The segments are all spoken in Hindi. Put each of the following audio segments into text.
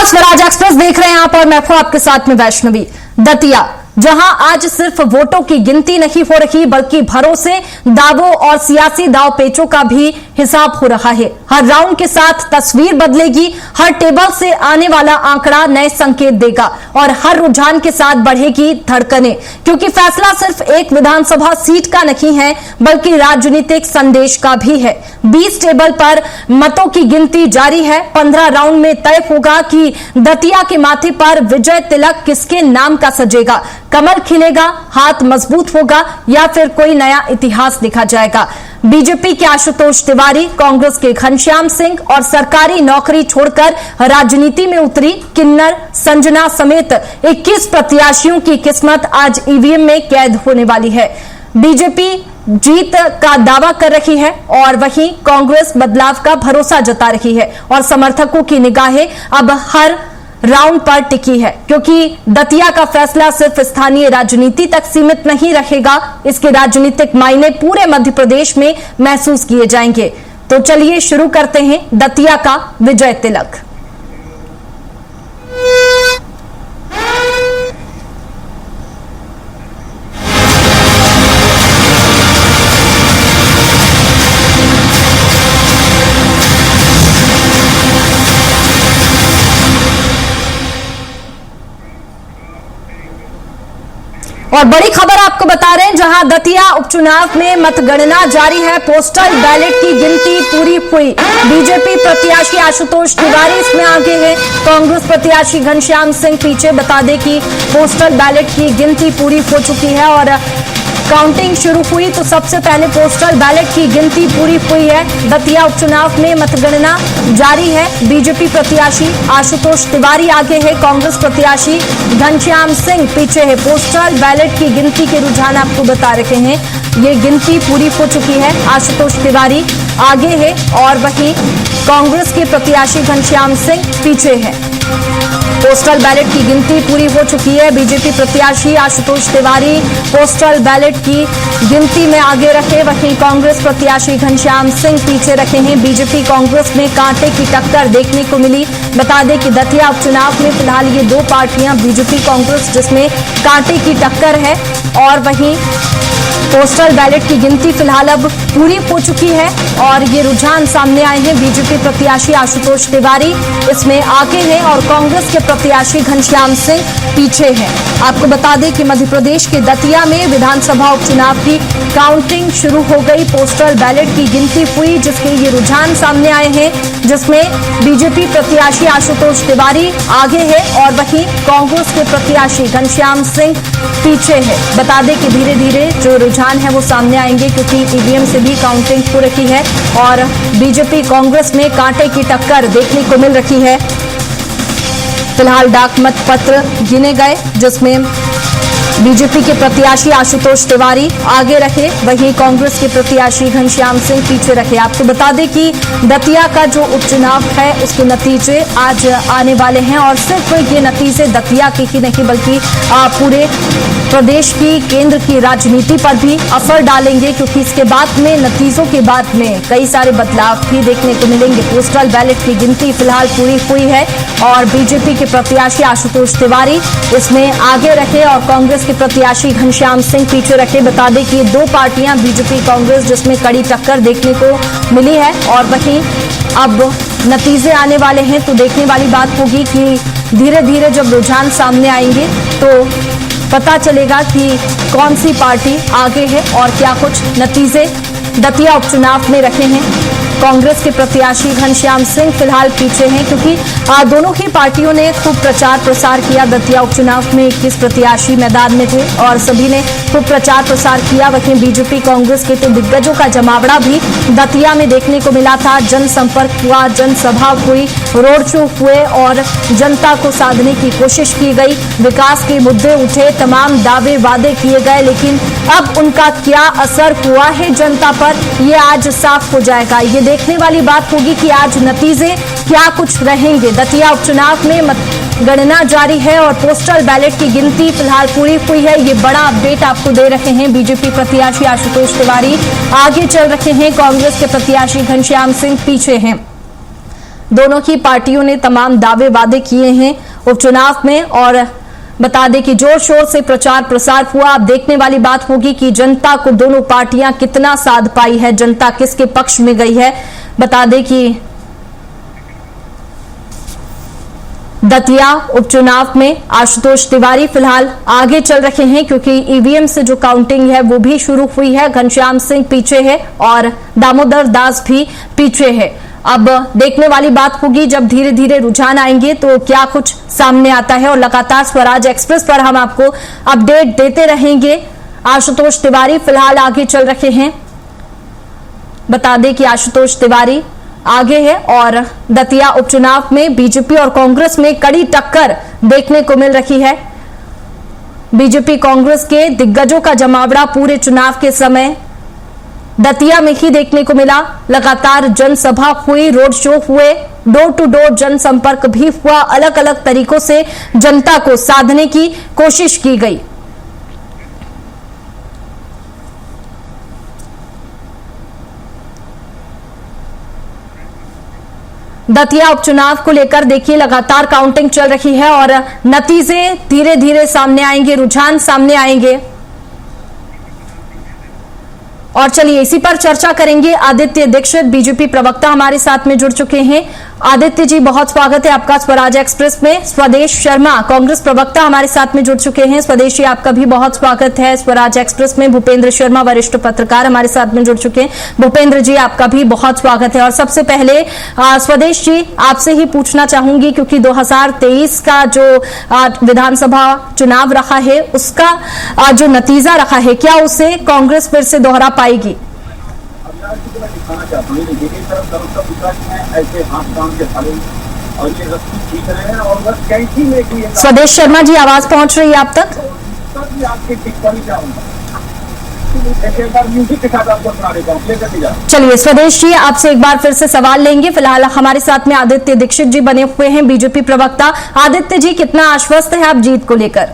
नमस्कार, स्वराज एक्सप्रेस देख रहे हैं आप और मैं हूं आपके साथ में वैष्णवी। दतिया जहां आज सिर्फ वोटों की गिनती नहीं हो रही बल्कि भरोसे, दावों और सियासी दाव पेचों का भी हिसाब हो रहा है। हर राउंड के साथ तस्वीर बदलेगी, हर टेबल से आने वाला आंकड़ा नए संकेत देगा और हर रुझान के साथ बढ़ेगी धड़कनें, क्योंकि फैसला सिर्फ एक विधानसभा सीट का नहीं है बल्कि राजनीतिक संदेश का भी है। 20 टेबल पर मतों की गिनती जारी है। 15 राउंड में तय होगा कि दतिया के माथे पर विजय तिलक किसके नाम का सजेगा। कमल खिलेगा, हाथ मजबूत होगा या फिर कोई नया इतिहास लिखा जाएगा। बीजेपी के आशुतोष तिवारी, कांग्रेस के घनश्याम सिंह और सरकारी नौकरी छोड़कर राजनीति में उतरी किन्नर संजना समेत 21 प्रत्याशियों की किस्मत आज ईवीएम में कैद होने वाली है। बीजेपी जीत का दावा कर रही है और वहीं कांग्रेस बदलाव का भरोसा जता रही है और समर्थकों की निगाहें अब हर राउंड पर टिकी है, क्योंकि दतिया का फैसला सिर्फ स्थानीय राजनीति तक सीमित नहीं रहेगा। इसके राजनीतिक मायने पूरे मध्य प्रदेश में महसूस किए जाएंगे। तो चलिए शुरू करते हैं दतिया का विजय तिलक। और बड़ी खबर आपको बता रहे हैं, जहां दतिया उपचुनाव में मतगणना जारी है। पोस्टल बैलेट की गिनती पूरी हुई। बीजेपी प्रत्याशी आशुतोष तिवारी इसमें आगे है, कांग्रेस प्रत्याशी घनश्याम सिंह पीछे। बता दें कि पोस्टल बैलेट की गिनती पूरी हो चुकी है और काउंटिंग शुरू हुई। तो सबसे पहले पोस्टल बैलेट की गिनती पूरी हुई है। दतिया उपचुनाव में मतगणना जारी है। बीजेपी प्रत्याशी आशुतोष तिवारी आगे है, कांग्रेस प्रत्याशी घनश्याम सिंह पीछे है। पोस्टल बैलेट की गिनती के रुझान आपको बता रखे हैं। ये गिनती पूरी हो चुकी है। आशुतोष तिवारी आगे है और वहीं कांग्रेस के प्रत्याशी घनश्याम सिंह पीछे है। पोस्टल बैलेट की गिनती पूरी हो चुकी है। बीजेपी प्रत्याशी आशुतोष तिवारी पोस्टल बैलेट की गिनती में आगे रखे, वहीं कांग्रेस प्रत्याशी घनश्याम सिंह पीछे रखे हैं। बीजेपी कांग्रेस में कांटे की टक्कर देखने को मिली। बता दें कि दतिया उपचुनाव में फिलहाल ये दो पार्टियां बीजेपी कांग्रेस जिसमें कांटे की टक्कर है और वहीं पोस्टल बैलेट की गिनती फिलहाल अब पूरी हो चुकी है और ये रुझान सामने आए हैं। बीजेपी प्रत्याशी आशुतोष तिवारी इसमें आगे हैं और कांग्रेस के प्रत्याशी घनश्याम सिंह पीछे हैं। आपको बता दें कि मध्य प्रदेश के दतिया में विधानसभा उपचुनाव की काउंटिंग शुरू हो गई। पोस्टल बैलेट की गिनती हुई जिसके ये रुझान सामने आए हैं, जिसमें बीजेपी प्रत्याशी आशुतोष तिवारी आगे है और वहीं कांग्रेस के प्रत्याशी घनश्याम सिंह पीछे है। बता दें कि धीरे धीरे जो रुझान है वो सामने आएंगे, क्योंकि ईवीएम से भी काउंटिंग हो रही है और बीजेपी कांग्रेस में कांटे की टक्कर देखने को मिल रही है। फिलहाल डाक मत पत्र गिने गए जिसमें बीजेपी के प्रत्याशी आशुतोष तिवारी आगे रखे, वहीं कांग्रेस के प्रत्याशी घनश्याम सिंह पीछे रखे। आपको बता दें कि दतिया का जो उपचुनाव है उसके नतीजे आज आने वाले हैं और सिर्फ ये नतीजे दतिया के ही नहीं बल्कि पूरे प्रदेश की केंद्र की राजनीति पर भी असर डालेंगे, क्योंकि इसके बाद में नतीजों के बाद में कई सारे बदलाव भी देखने को मिलेंगे। पोस्टल बैलेट की गिनती फिलहाल पूरी हुई है और बीजेपी के प्रत्याशी आशुतोष तिवारी इसमें आगे रखे और कांग्रेस के प्रत्याशी घनश्याम सिंह पीछे रखे। बता दें कि दो पार्टियां बीजेपी कांग्रेस जिसमें कड़ी टक्कर देखने को मिली है और वहीं अब नतीजे आने वाले हैं। तो देखने वाली बात होगी कि धीरे धीरे जब रुझान सामने आएंगे तो पता चलेगा कि कौन सी पार्टी आगे है और क्या कुछ नतीजे दतिया उपचुनाव में रखे हैं। कांग्रेस के प्रत्याशी घनश्याम सिंह फिलहाल पीछे हैं, क्योंकि दोनों ही पार्टियों ने खूब प्रचार प्रसार किया। दतिया उपचुनाव में 21 प्रत्याशी मैदान में थे और सभी ने खूब प्रचार प्रसार किया। वहीं बीजेपी कांग्रेस के तो दिग्गजों का जमावड़ा भी दतिया में देखने को मिला था। जनसंपर्क हुआ, जनसभा हुई, रोड शो हुए और जनता को साधने की कोशिश की गई। विकास के मुद्दे उठे, तमाम दावे वादे किए गए, लेकिन अब उनका क्या असर हुआ है जनता पर ये आज साफ हो जाएगा। ये देखने वाली बात होगी कि आज नतीजे क्या कुछ रहेंगे। दतिया उपचुनाव में मतगणना जारी है और पोस्टल बैलेट की गिनती फिलहाल पूरी हुई है। ये बड़ा अपडेट आपको दे रहे हैं। बीजेपी प्रत्याशी आशुतोष तिवारी आगे चल रहे हैं, कांग्रेस के प्रत्याशी घनश्याम सिंह पीछे हैं। दोनों ही पार्टियों ने तमाम दावे वादे किए हैं उपचुनाव में, और बता दें कि जोर शोर से प्रचार प्रसार हुआ। अब देखने वाली बात होगी कि जनता को दोनों पार्टियां कितना साध पाई है, जनता किसके पक्ष में गई है। बता दें कि दतिया उपचुनाव में आशुतोष तिवारी फिलहाल आगे चल रहे हैं, क्योंकि ईवीएम से जो काउंटिंग है वो भी शुरू हुई है। घनश्याम सिंह पीछे है और दामोदर दास भी पीछे है। अब देखने वाली बात होगी जब धीरे धीरे रुझान आएंगे तो क्या कुछ सामने आता है, और लगातार स्वराज एक्सप्रेस पर हम आपको अपडेट देते रहेंगे। आशुतोष तिवारी फिलहाल आगे चल रहे हैं। बता दें कि आशुतोष तिवारी आगे है और दतिया उपचुनाव में बीजेपी और कांग्रेस में कड़ी टक्कर देखने को मिल रही है। बीजेपी कांग्रेस के दिग्गजों का जमावड़ा पूरे चुनाव के समय दतिया में ही देखने को मिला। लगातार जनसभा हुई, रोड शो हुए, डोर टू डोर जनसंपर्क भी हुआ, अलग अलग तरीकों से जनता को साधने की कोशिश की गई। दतिया उपचुनाव को लेकर देखिए लगातार काउंटिंग चल रही है और नतीजे धीरे धीरे सामने आएंगे, रुझान सामने आएंगे। और चलिए इसी पर चर्चा करेंगे। आदित्य दीक्षित बीजेपी प्रवक्ता हमारे साथ में जुड़ चुके हैं। आदित्य जी, बहुत स्वागत है आपका स्वराज एक्सप्रेस में। स्वदेश शर्मा कांग्रेस प्रवक्ता हमारे साथ में जुड़ चुके हैं। स्वदेश जी, आपका भी बहुत स्वागत है स्वराज एक्सप्रेस में। भूपेंद्र शर्मा वरिष्ठ पत्रकार हमारे साथ में जुड़ चुके हैं। भूपेंद्र जी, आपका भी बहुत स्वागत है। और सबसे पहले स्वदेश जी, आपसे ही पूछना चाहूंगी, क्योंकि 2023 का जो विधानसभा चुनाव रहा है उसका जो नतीजा रहा है, क्या उसे कांग्रेस फिर से दोहरा पाएगी? दिखाना चाहता हूँ ऐसे हाथ काम के फल और ये रस्सी खींच रहे हैं और बस कैंची में भी। स्वदेश शर्मा जी, आवाज पहुंच रही है आप तक? आपके टिप्पणी जाऊंगा, एक बार म्यूजिक के साथ आपको सुना देता हूँ। चलिए स्वदेश जी, आपसे एक बार फिर से सवाल लेंगे। फिलहाल हमारे साथ में आदित्य दीक्षित जी बने हुए हैं, बीजेपी प्रवक्ता। आदित्य जी, कितना आश्वस्त है आप जीत को लेकर?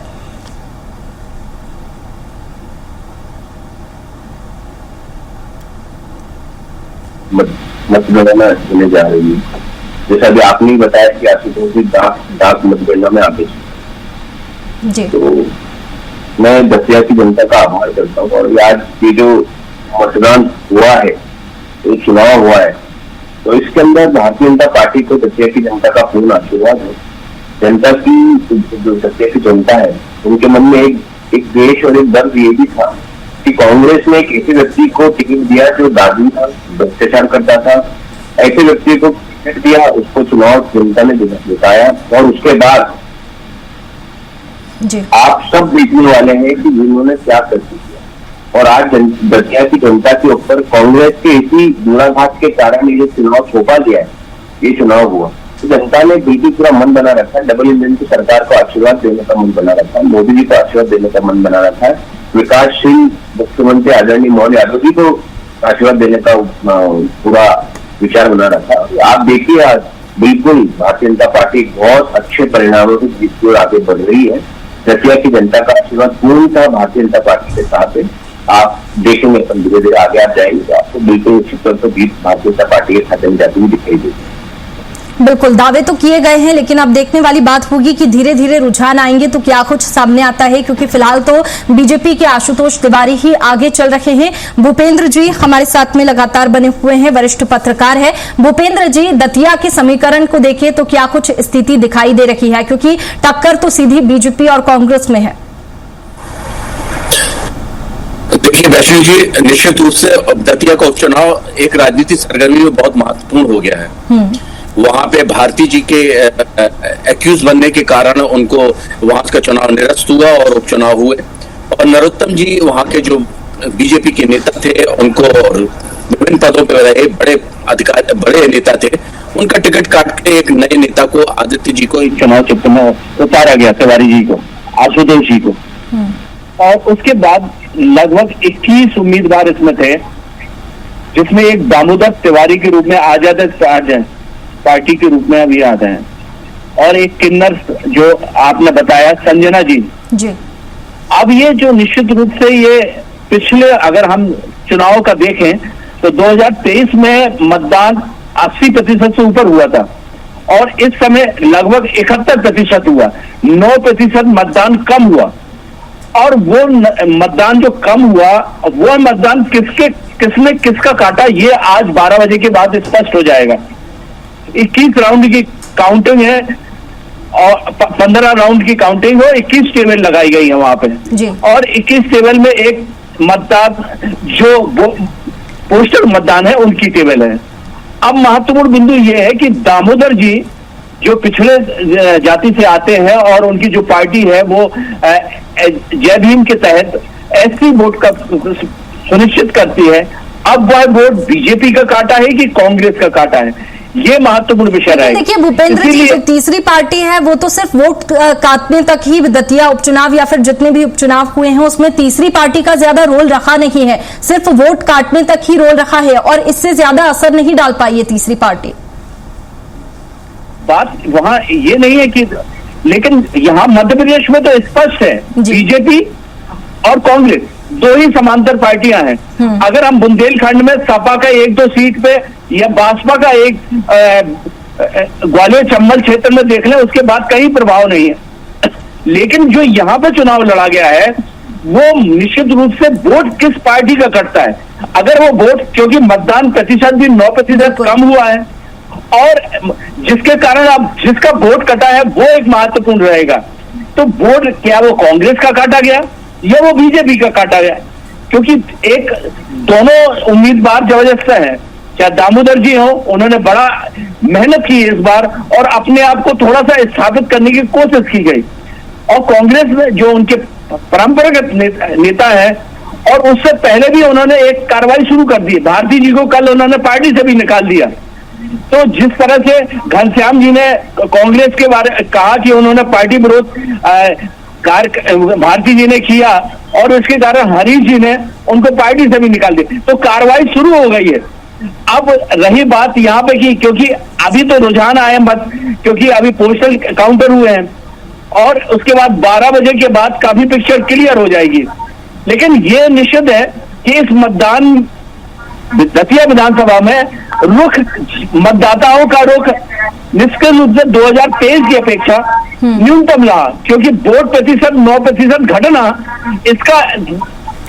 मतगणना होने जा रही है, जैसा भी आपने बताया कि आशुतोष जी डाक मतगणना में आगे जी, तो मैं दतिया की जनता का आभार करता हूँ। और आज ये जो मतदान हुआ है, ये चुनाव हुआ है, तो इसके अंदर भारतीय जनता पार्टी को दतिया की जनता का पूर्ण आशीर्वाद है। जनता की जो दतिया की जनता है, उनके मन में एक द्वेष और एक दर्द ये भी था कि कांग्रेस ने एक ऐसे व्यक्ति को टिकट दिया जो दागी था, भ्रष्टाचार करता था, ऐसे व्यक्ति को टिकट दिया, उसको चुनाव जनता ने जिताया। और उसके बाद आप सब देखने वाले हैं कि जिन्होंने क्या कर किया। और आज दतिया की जनता के ऊपर कांग्रेस के इसी दूराघात के कारण ये चुनाव थोपा गया है, ये चुनाव हुआ, तो जनता ने बिल्कुल पूरा मन बना रखा है। डबल इंजन की सरकार को आशीर्वाद देने का मन बना रखा है, मोदी जी को आशीर्वाद देने का मन बना रखा है, विकासशील मुख्यमंत्री आदरणीय मोहन यादव जी को आशीर्वाद देने का पूरा विचार बना रखा है। आप देखिए आज बिल्कुल भारतीय जनता पार्टी बहुत अच्छे परिणामों से जीत की ओर आगे बढ़ रही है। दतिया की जनता का आशीर्वाद पूर्णतः भारतीय जनता पार्टी के साथ है। आप देखेंगे धीरे धीरे आगे आप जाएंगे तो आपको बिल्कुल निश्चित तौर पर जीत भारतीय जनता पार्टी के खाते में जाती हुई दिखाई देगी। बिल्कुल, दावे तो किए गए हैं, लेकिन अब देखने वाली बात होगी कि धीरे धीरे रुझान आएंगे तो क्या कुछ सामने आता है, क्योंकि फिलहाल तो बीजेपी के आशुतोष तिवारी ही आगे चल रहे हैं। भूपेंद्र जी हमारे साथ में लगातार बने हुए हैं, वरिष्ठ पत्रकार है। भूपेंद्र जी, दतिया के समीकरण को देखें तो क्या कुछ स्थिति दिखाई दे रही है, क्योंकि टक्कर तो सीधी बीजेपी और कांग्रेस में है? देखिए वैष्णवी जी, निश्चित रूप से दतिया का उपचुनाव एक राजनीतिक सरगर्मी में बहुत महत्वपूर्ण हो गया है। वहां पे भारती जी के एक्यूज बनने के कारण उनको वहां का चुनाव निरस्त हुआ और उपचुनाव हुए। और नरोत्तम जी वहां के जो बीजेपी के नेता थे, उनको विभिन्न पदों पर रहे बड़े नेता थे, उनका टिकट काट के एक नए नेता को, आदित्य जी को चुनाव चित्र में उतारा गया, तिवारी जी को, आशुतोष जी को। और उसके बाद लगभग 21 उम्मीदवार इसमें थे, जिसमें एक दामोदर तिवारी के रूप में आजाद पार्टी के रूप में अभी आते हैं, और एक किन्नर जो आपने बताया संजना जी। अब ये जो निश्चित रूप से ये पिछले अगर हम चुनाव का देखें तो 2023 में मतदान 80% से ऊपर हुआ था, और इस समय लगभग 71% हुआ, 9% मतदान कम हुआ। और वो मतदान जो कम हुआ, वो मतदान किसने किसका काटा, ये आज 12 बजे के बाद स्पष्ट हो जाएगा। 21 राउंड की काउंटिंग है और 15 राउंड की काउंटिंग हो, 21 टेबल लगाई गई है वहां पे। और 21 टेबल में एक मतदान जो पोस्टल मतदान है उनकी टेबल है। अब महत्वपूर्ण बिंदु ये है कि दामोदर जी जो पिछड़े जाति से आते हैं और उनकी जो पार्टी है वो जय भीम के तहत एससी वोट का सुनिश्चित करती है। अब वह वोट बीजेपी का काटा है कि कांग्रेस का काटा है, ये महत्वपूर्ण विषय रहेगा। देखिए भूपेंद्र जी, जो तीसरी पार्टी है वो तो सिर्फ वोट काटने तक ही, दतिया उपचुनाव या फिर जितने भी उपचुनाव हुए हैं उसमें तीसरी पार्टी का ज्यादा रोल रखा नहीं है, सिर्फ वोट काटने तक ही रोल रखा है और इससे ज्यादा असर नहीं डाल पाई है तीसरी पार्टी। बात वहां ये नहीं है कि, लेकिन यहाँ मध्य प्रदेश में तो स्पष्ट है बीजेपी और कांग्रेस दो ही समांतर पार्टियां हैं। अगर हम बुंदेलखंड में सपा का 1-2 सीट पे या भाजपा का एक ग्वालियर चंबल क्षेत्र में देख लें, उसके बाद कहीं प्रभाव नहीं है। लेकिन जो यहाँ पे चुनाव लड़ा गया है वो निश्चित रूप से वोट किस पार्टी का कटता है। अगर वो वोट, क्योंकि मतदान प्रतिशत भी 9% कम हुआ है और जिसके कारण अब जिसका वोट कटा है वो एक महत्वपूर्ण रहेगा। तो वोट क्या वो कांग्रेस का काटा गया या वो बीजेपी का काटा गया, क्योंकि एक दोनों उम्मीदवार जबरदस्त है। चाहे दामोदर जी हो, उन्होंने बड़ा मेहनत की इस बार और अपने आप को थोड़ा सा स्थापित करने की कोशिश की गई। और कांग्रेस में जो उनके परंपरागत नेता है और उससे पहले भी उन्होंने एक कार्रवाई शुरू कर दी, भारती जी को कल उन्होंने पार्टी से भी निकाल दिया। तो जिस तरह से घनश्याम जी ने कांग्रेस के बारे कहा कि उन्होंने पार्टी विरोध कार्य भारती जी ने किया और उसके कारण हरीश जी ने उनको पार्टी से भी निकाल दिया, तो कार्रवाई शुरू हो गई है। अब रही बात यहाँ पे कि क्योंकि अभी तो रुझान आए मत, क्योंकि अभी पोस्टल काउंटर हुए हैं और उसके बाद 12 बजे के बाद काफी पिक्चर क्लियर हो जाएगी। लेकिन ये निश्चित है कि इस मतदान दतिया विधानसभा में रुख, मतदाताओं का रुख निश्चित रूप से 2023 की अपेक्षा न्यूनतम रहा, क्योंकि वोट प्रतिशत 9% घटना इसका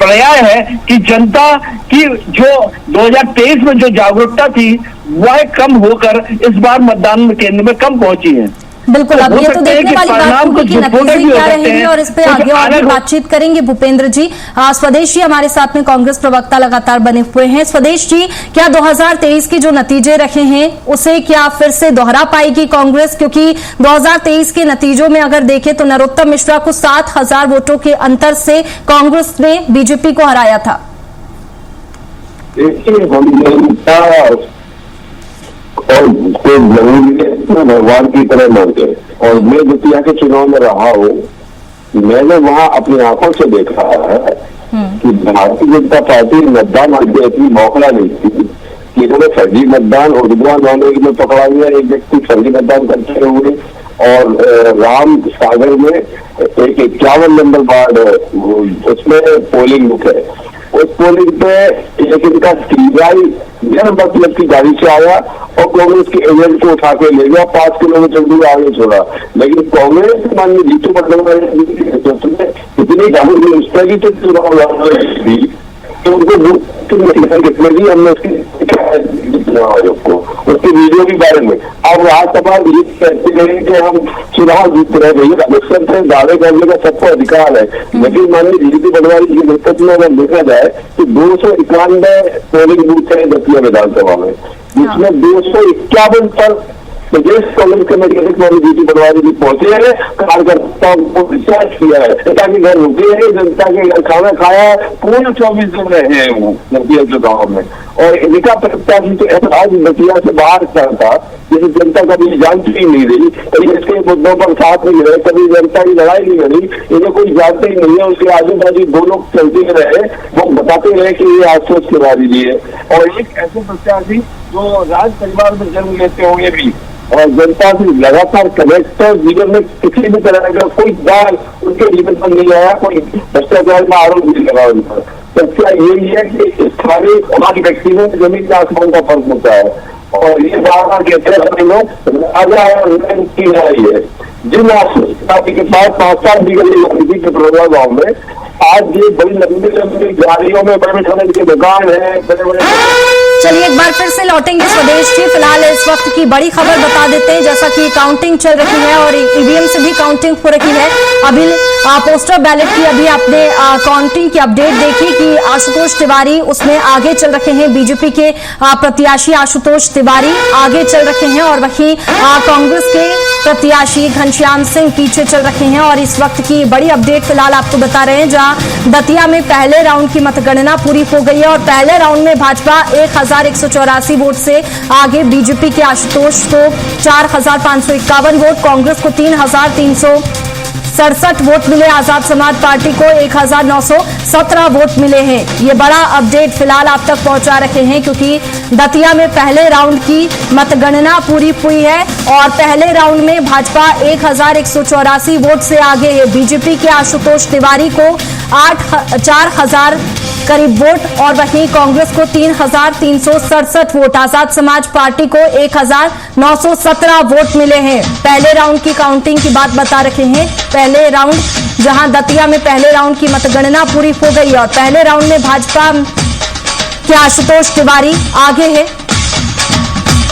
पर्याय है कि जनता की जो 2023 में जो जागरूकता थी वह कम होकर इस बार मतदान केंद्र में कम पहुंची है। बिल्कुल, अब ये तो देखने वाली बात होगी कि नतीजे क्या रहेंगे और इस पे आगे और भी बातचीत करेंगे। भूपेंद्र जी, स्वदेश जी हमारे साथ में कांग्रेस प्रवक्ता लगातार बने हुए हैं। स्वदेश जी, क्या 2023 के जो नतीजे रखे हैं उसे क्या फिर से दोहरा पाएगी कांग्रेस, क्योंकि 2023 के नतीजों में अगर देखें तो नरोत्तम मिश्रा को 7,000 वोटों के अंतर से कांग्रेस ने बीजेपी को हराया था। और भगवान की तरह लड़ गए। और मैं दतिया के चुनाव में रहा हूँ, मैंने वहाँ अपनी आंखों से देखा है कि भारतीय जनता पार्टी मतदान इतनी मौखला नहीं थी कि इन्होंने फर्जी मतदान उर्दुआन मामले में पकड़ा हुआ, एक व्यक्ति फर्जी मतदान करते हुए और राम सागर में एक 51 नंबर वार्ड उसमें पोलिंग बुक है, उस पोलिंग पे एक इनका सीबीआई नंबर प्लेट की गाड़ी से आया और कांग्रेस के एजेंट को उठा के ले गया, 5 किलोमीटर दूर आगे छोड़ा। लेकिन कांग्रेस माननीय जीतू पटवारी इतनी जागरूक निष्ठा की तो चुनाव लड़ी तो उनको कितने दी हमने उसके वीडियो के बारे में। अब राज्यसभा कहते हैं कि हम चुनाव जीत रहे हैं, अवसर से दावे करने का सबको अधिकार है। लेकिन माननीय जीतू पटवारी के नेतृत्व में अगर देखा जाए तो 291 पोलिंग बूथ है दतिया विधानसभा में, जिसमें 251 पर प्रदेश कांग्रेस कमेटी के माननीय जीतू पटवारी जी पहुंचे हैं, कार्यकर्ताओं को रिचार्ज किया है, जनता के घर रुके हैं, जनता के घर खाना खाया, पूरे 24 दिन रहे हैं वो दतिया के गाँव में। और इनका प्रत्याशी तो ऐसा दतिया से बाहर था जिसे जनता कभी जानती ही नहीं रही, कभी इसके मुद्दों पर साथ नहीं रहे, कभी जनता की लड़ाई नहीं लड़ी, इन्हें कोई जानते ही नहीं है। उसके आजू बाजू 2 लोग चलते रहे, वो बताते रहे कि ये आश्वस्त करवा दीजिए। और एक ऐसे प्रत्याशी जो राज परिवार में जन्म लेते होंगे भी और जनता से लगातार कनेक्टर, जीवन में किसी भी तरह का कोई बार उनके जीवन पर नहीं आया, कोई भ्रष्टाचार का आरोप नहीं लगा उन पर। सच्चाई यही है कि स्थानीय समाज व्यक्ति में जमीन का आसमान का फर्क होता है। और ये बार बार कहते हैं सभी लोग राजा और रैंक की रही है। जिन पार्टी के पास 5-7 बीघे के प्रोग्राम गाँव में आज ये बड़ी लंबी लंबी गाड़ियों में बड़े बड़े की दुकान है, बड़े बड़े। चलिए एक बार फिर से लौटेंगे स्वदेश जी। फिलहाल इस वक्त की बड़ी खबर बता देते हैं, जैसा कि काउंटिंग चल रही है और ईवीएम से भी काउंटिंग हो रही है। अभी पोस्टर बैलेट की अभी आपने काउंटिंग की अपडेट देखी कि आशुतोष तिवारी उसमें आगे चल रखे हैं, बीजेपी के प्रत्याशी आशुतोष तिवारी आगे चल रखे हैं और वहीं कांग्रेस के प्रत्याशी घनश्याम सिंह पीछे चल रखे हैं। और इस वक्त की बड़ी अपडेट फिलहाल आपको बता रहे हैं, जहां दतिया में पहले राउंड की मतगणना पूरी हो गई है और पहले राउंड में भाजपा 1184 वोट से आगे, बीजेपी के आशुतोष को 4551 वोट, कांग्रेस को 3367 वोट मिले, आजाद समाज पार्टी को 1917 वोट मिले हैं। ये बड़ा अपडेट फिलहाल आप तक पहुंचा रहे हैं, क्योंकि दतिया में पहले राउंड की मतगणना पूरी हुई है और पहले राउंड में भाजपा 1184 वोट से आगे है। बीजेपी के आशुतोष तिवारी को 4000 करीब वोट और वहीं कांग्रेस को 3367 वोट, आजाद समाज पार्टी को 1917 वोट मिले हैं। पहले राउंड की काउंटिंग की बात बता रखे हैं। पहले राउंड जहां दतिया में पहले राउंड की मतगणना पूरी हो गई और पहले राउंड में भाजपा के आशुतोष तिवारी आगे है।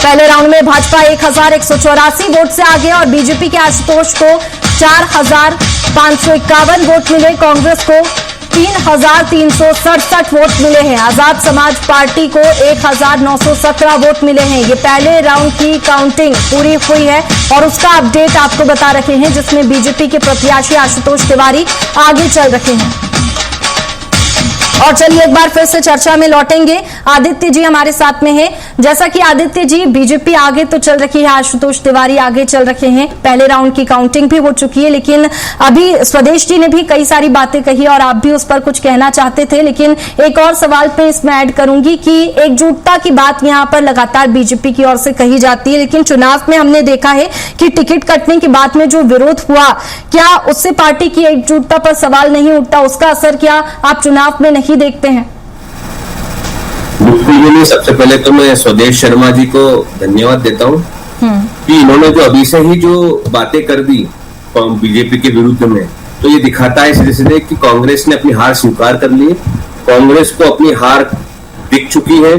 पहले राउंड में भाजपा 1184 वोट से आगे और बीजेपी के आशुतोष को 4551 वोट मिले, कांग्रेस को 3367 वोट मिले हैं, आजाद समाज पार्टी को 1917 वोट मिले हैं। ये पहले राउंड की काउंटिंग पूरी हुई है और उसका अपडेट आपको बता रहे हैं, जिसमें बीजेपी के प्रत्याशी आशुतोष तिवारी आगे चल रहे हैं। और चलिए एक बार फिर से चर्चा में लौटेंगे। आदित्य जी हमारे साथ में हैं। जैसा कि आदित्य जी, बीजेपी आगे तो चल रही है, आशुतोष तिवारी आगे चल रखे हैं, पहले राउंड की काउंटिंग भी हो चुकी है, लेकिन अभी स्वदेश जी ने भी कई सारी बातें कही और आप भी उस पर कुछ कहना चाहते थे, लेकिन एक और सवाल पे इसमें ऐड करूंगी कि एकजुटता की बात यहाँ पर लगातार बीजेपी की ओर से कही जाती है, लेकिन चुनाव में हमने देखा है कि टिकट कटने की बात में जो विरोध हुआ, क्या उससे पार्टी की एकजुटता पर सवाल नहीं उठता? उसका असर क्या आप चुनाव में नहीं देखते हैं? बिल्कुल। सबसे पहले तो मैं स्वदेश शर्मा जी को धन्यवाद देता हूँ कि इन्होंने जो अभी से ही जो बातें कर दी बीजेपी के विरुद्ध में, तो ये दिखाता है सीधे सीधे कि कांग्रेस ने अपनी हार स्वीकार कर ली है। कांग्रेस को अपनी हार दिख चुकी है।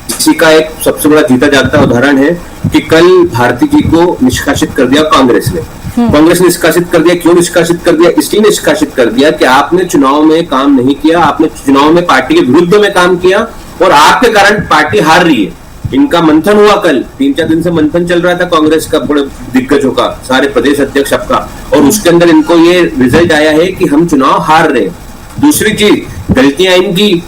इसी का एक सबसे बड़ा जीता जागता उदाहरण है कि कल भारती जी को निष्कासित कर दिया कांग्रेस ने। कांग्रेस ने निष्कासित कर दिया। क्यों निष्कासित कर दिया? इसलिए निष्कासित कर दिया कि आपने चुनाव में काम नहीं किया, आपने चुनाव में पार्टी के विरुद्ध में काम किया और आपके कारण पार्टी हार रही है। इनका मंथन हुआ कल, 3-4 दिन से मंथन चल रहा था कांग्रेस का, बड़े दिग्गजों का, सारे प्रदेश अध्यक्ष सबका, और उसके अंदर इनको ये रिजल्ट आया है कि हम चुनाव हार रहे। दूसरी चीज, गलतियां इनकी,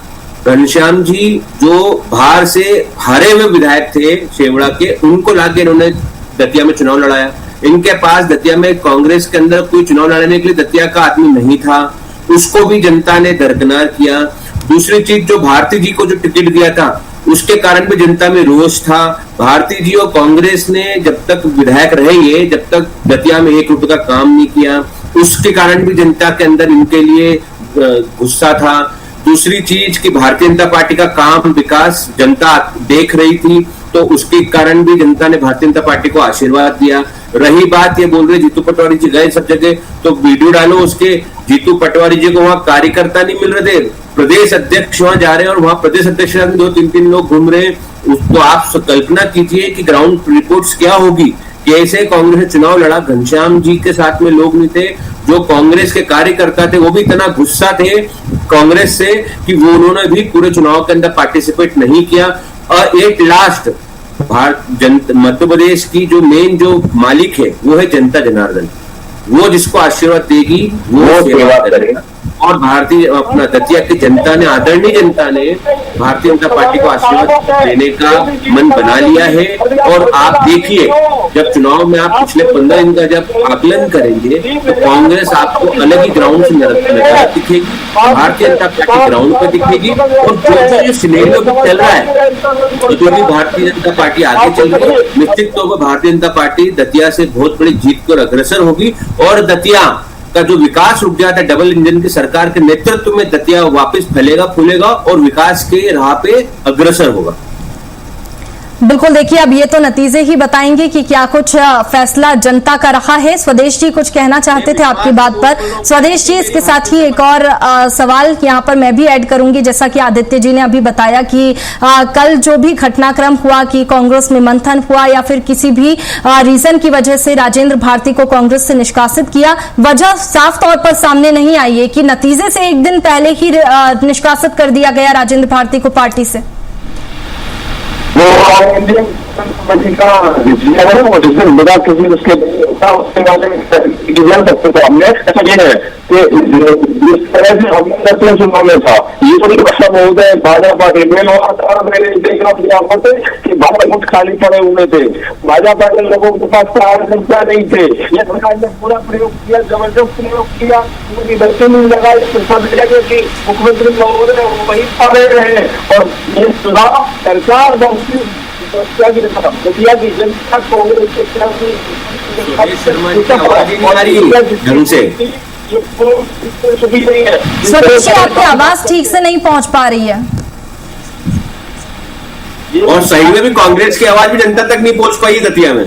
घनश्याम जी जो बाहर से हारे हुए विधायक थे शेवड़ा के, उनको लाके इन्होंने दतिया में चुनाव लड़ाया। इनके पास दतिया में कांग्रेस के अंदर कोई चुनाव लड़ने के लिए दतिया का आदमी नहीं था, उसको भी जनता ने दरकिनार किया। दूसरी चीज, जो भारती जी को जो टिकट दिया था उसके कारण भी जनता में रोष था। भारती जी और कांग्रेस ने जब तक विधायक रहे, ये जब तक दतिया में 1 रुपए का काम नहीं किया, उसके कारण भी जनता के अंदर इनके लिए गुस्सा था। दूसरी चीज कि भारतीय जनता पार्टी का काम विकास जनता देख रही थी, तो उसके कारण भी जनता ने भारतीय जनता पार्टी को आशीर्वाद दिया। रही बात, ये बोल रहे जीतू पटवारी जी गए सब जगह, तो वीडियो डालो उसके, जीतू पटवारी जी को वहां कार्यकर्ता नहीं मिल रहे थे, प्रदेश अध्यक्ष वहां जा रहे हैं और वहां प्रदेश अध्यक्ष 2-3 लोग घूम रहे हैं। तो आप कल्पना कीजिए कि ग्राउंड रिपोर्ट्स क्या होगी। कैसे कांग्रेस ने चुनाव लड़ा, घनश्याम जी के साथ में लोग नहीं थे, जो कांग्रेस के कार्यकर्ता थे वो भी इतना गुस्सा थे कांग्रेस से कि वो उन्होंने भी पूरे चुनाव के अंदर पार्टिसिपेट नहीं किया। और एट लास्ट मध्य प्रदेश की जो मेन जो मालिक है वो है जनता जनार्दन, वो जिसको आशीर्वाद देगी वो सेवा करेगा। और भारतीय अपना दतिया की जनता ने, आदरणीय जनता ने भारतीय जनता पार्टी को आशीर्वाद देने का मन बना लिया है। और आप देखिए, जब चुनाव में आप पिछले 15 दिन का जब आकलन करेंगे तो कांग्रेस आपको अलग ही ग्राउंड से नजर दिखेगी, भारतीय जनता पार्टी ग्राउंड पर दिखेगी। और जो सिनेरियो चल रहा है, तो जो भी भारतीय जनता पार्टी आगे चल रही है, निश्चित तौर पर भारतीय जनता पार्टी दतिया से बहुत बड़ी जीत को अग्रसर होगी। और दतिया का जो विकास रुक गया था डबल इंजन की सरकार के नेतृत्व में, दतिया वापस फैलेगा फूलेगा और विकास के राह पे अग्रसर होगा। बिल्कुल, देखिए अब ये तो नतीजे ही बताएंगे कि क्या कुछ फैसला जनता का रहा है। स्वदेश जी कुछ कहना चाहते थे आपकी बात पर। स्वदेश जी, इसके साथ ही एक और सवाल यहाँ पर मैं भी ऐड करूंगी। जैसा कि आदित्य जी ने अभी बताया कि कल जो भी घटनाक्रम हुआ कि कांग्रेस में मंथन हुआ या फिर किसी भी रीजन की वजह से राजेंद्र भारती को कांग्रेस से निष्कासित किया, वजह साफ तौर पर सामने नहीं आई है कि नतीजे से एक दिन पहले ही निष्कासित कर दिया गया राजेंद्र भारती को पार्टी से। वो इंडियन कमेटी का डिसीजन है, वो डिसीजन बिना किसी उसके वाले डिसीजन सकते थे हमने। ऐसा ये है कि जिस तरह से हमने चुनाव में था, ये तो अच्छा बहुत है भाजपा के मेल हुआ था। मैंने देखा अपनी आंखों से कि बाबा मुठ खाली पड़े हुए थे, भाजपा के लोगों के पास संख्या नहीं थे। ये सरकार ने पूरा प्रयोग किया, जबरदस्त प्रयोग किया, पूरी बच्चे में लगाई कि मुख्यमंत्री महोदय वही पड़े रहे। और ये चुनाव सरकार जनता कांग्रेस स्वदेश, आपकी आवाज ठीक से नहीं पहुंच पा रही है और सही में भी कांग्रेस की आवाज भी जनता तक नहीं पहुंच पाई दतिया में।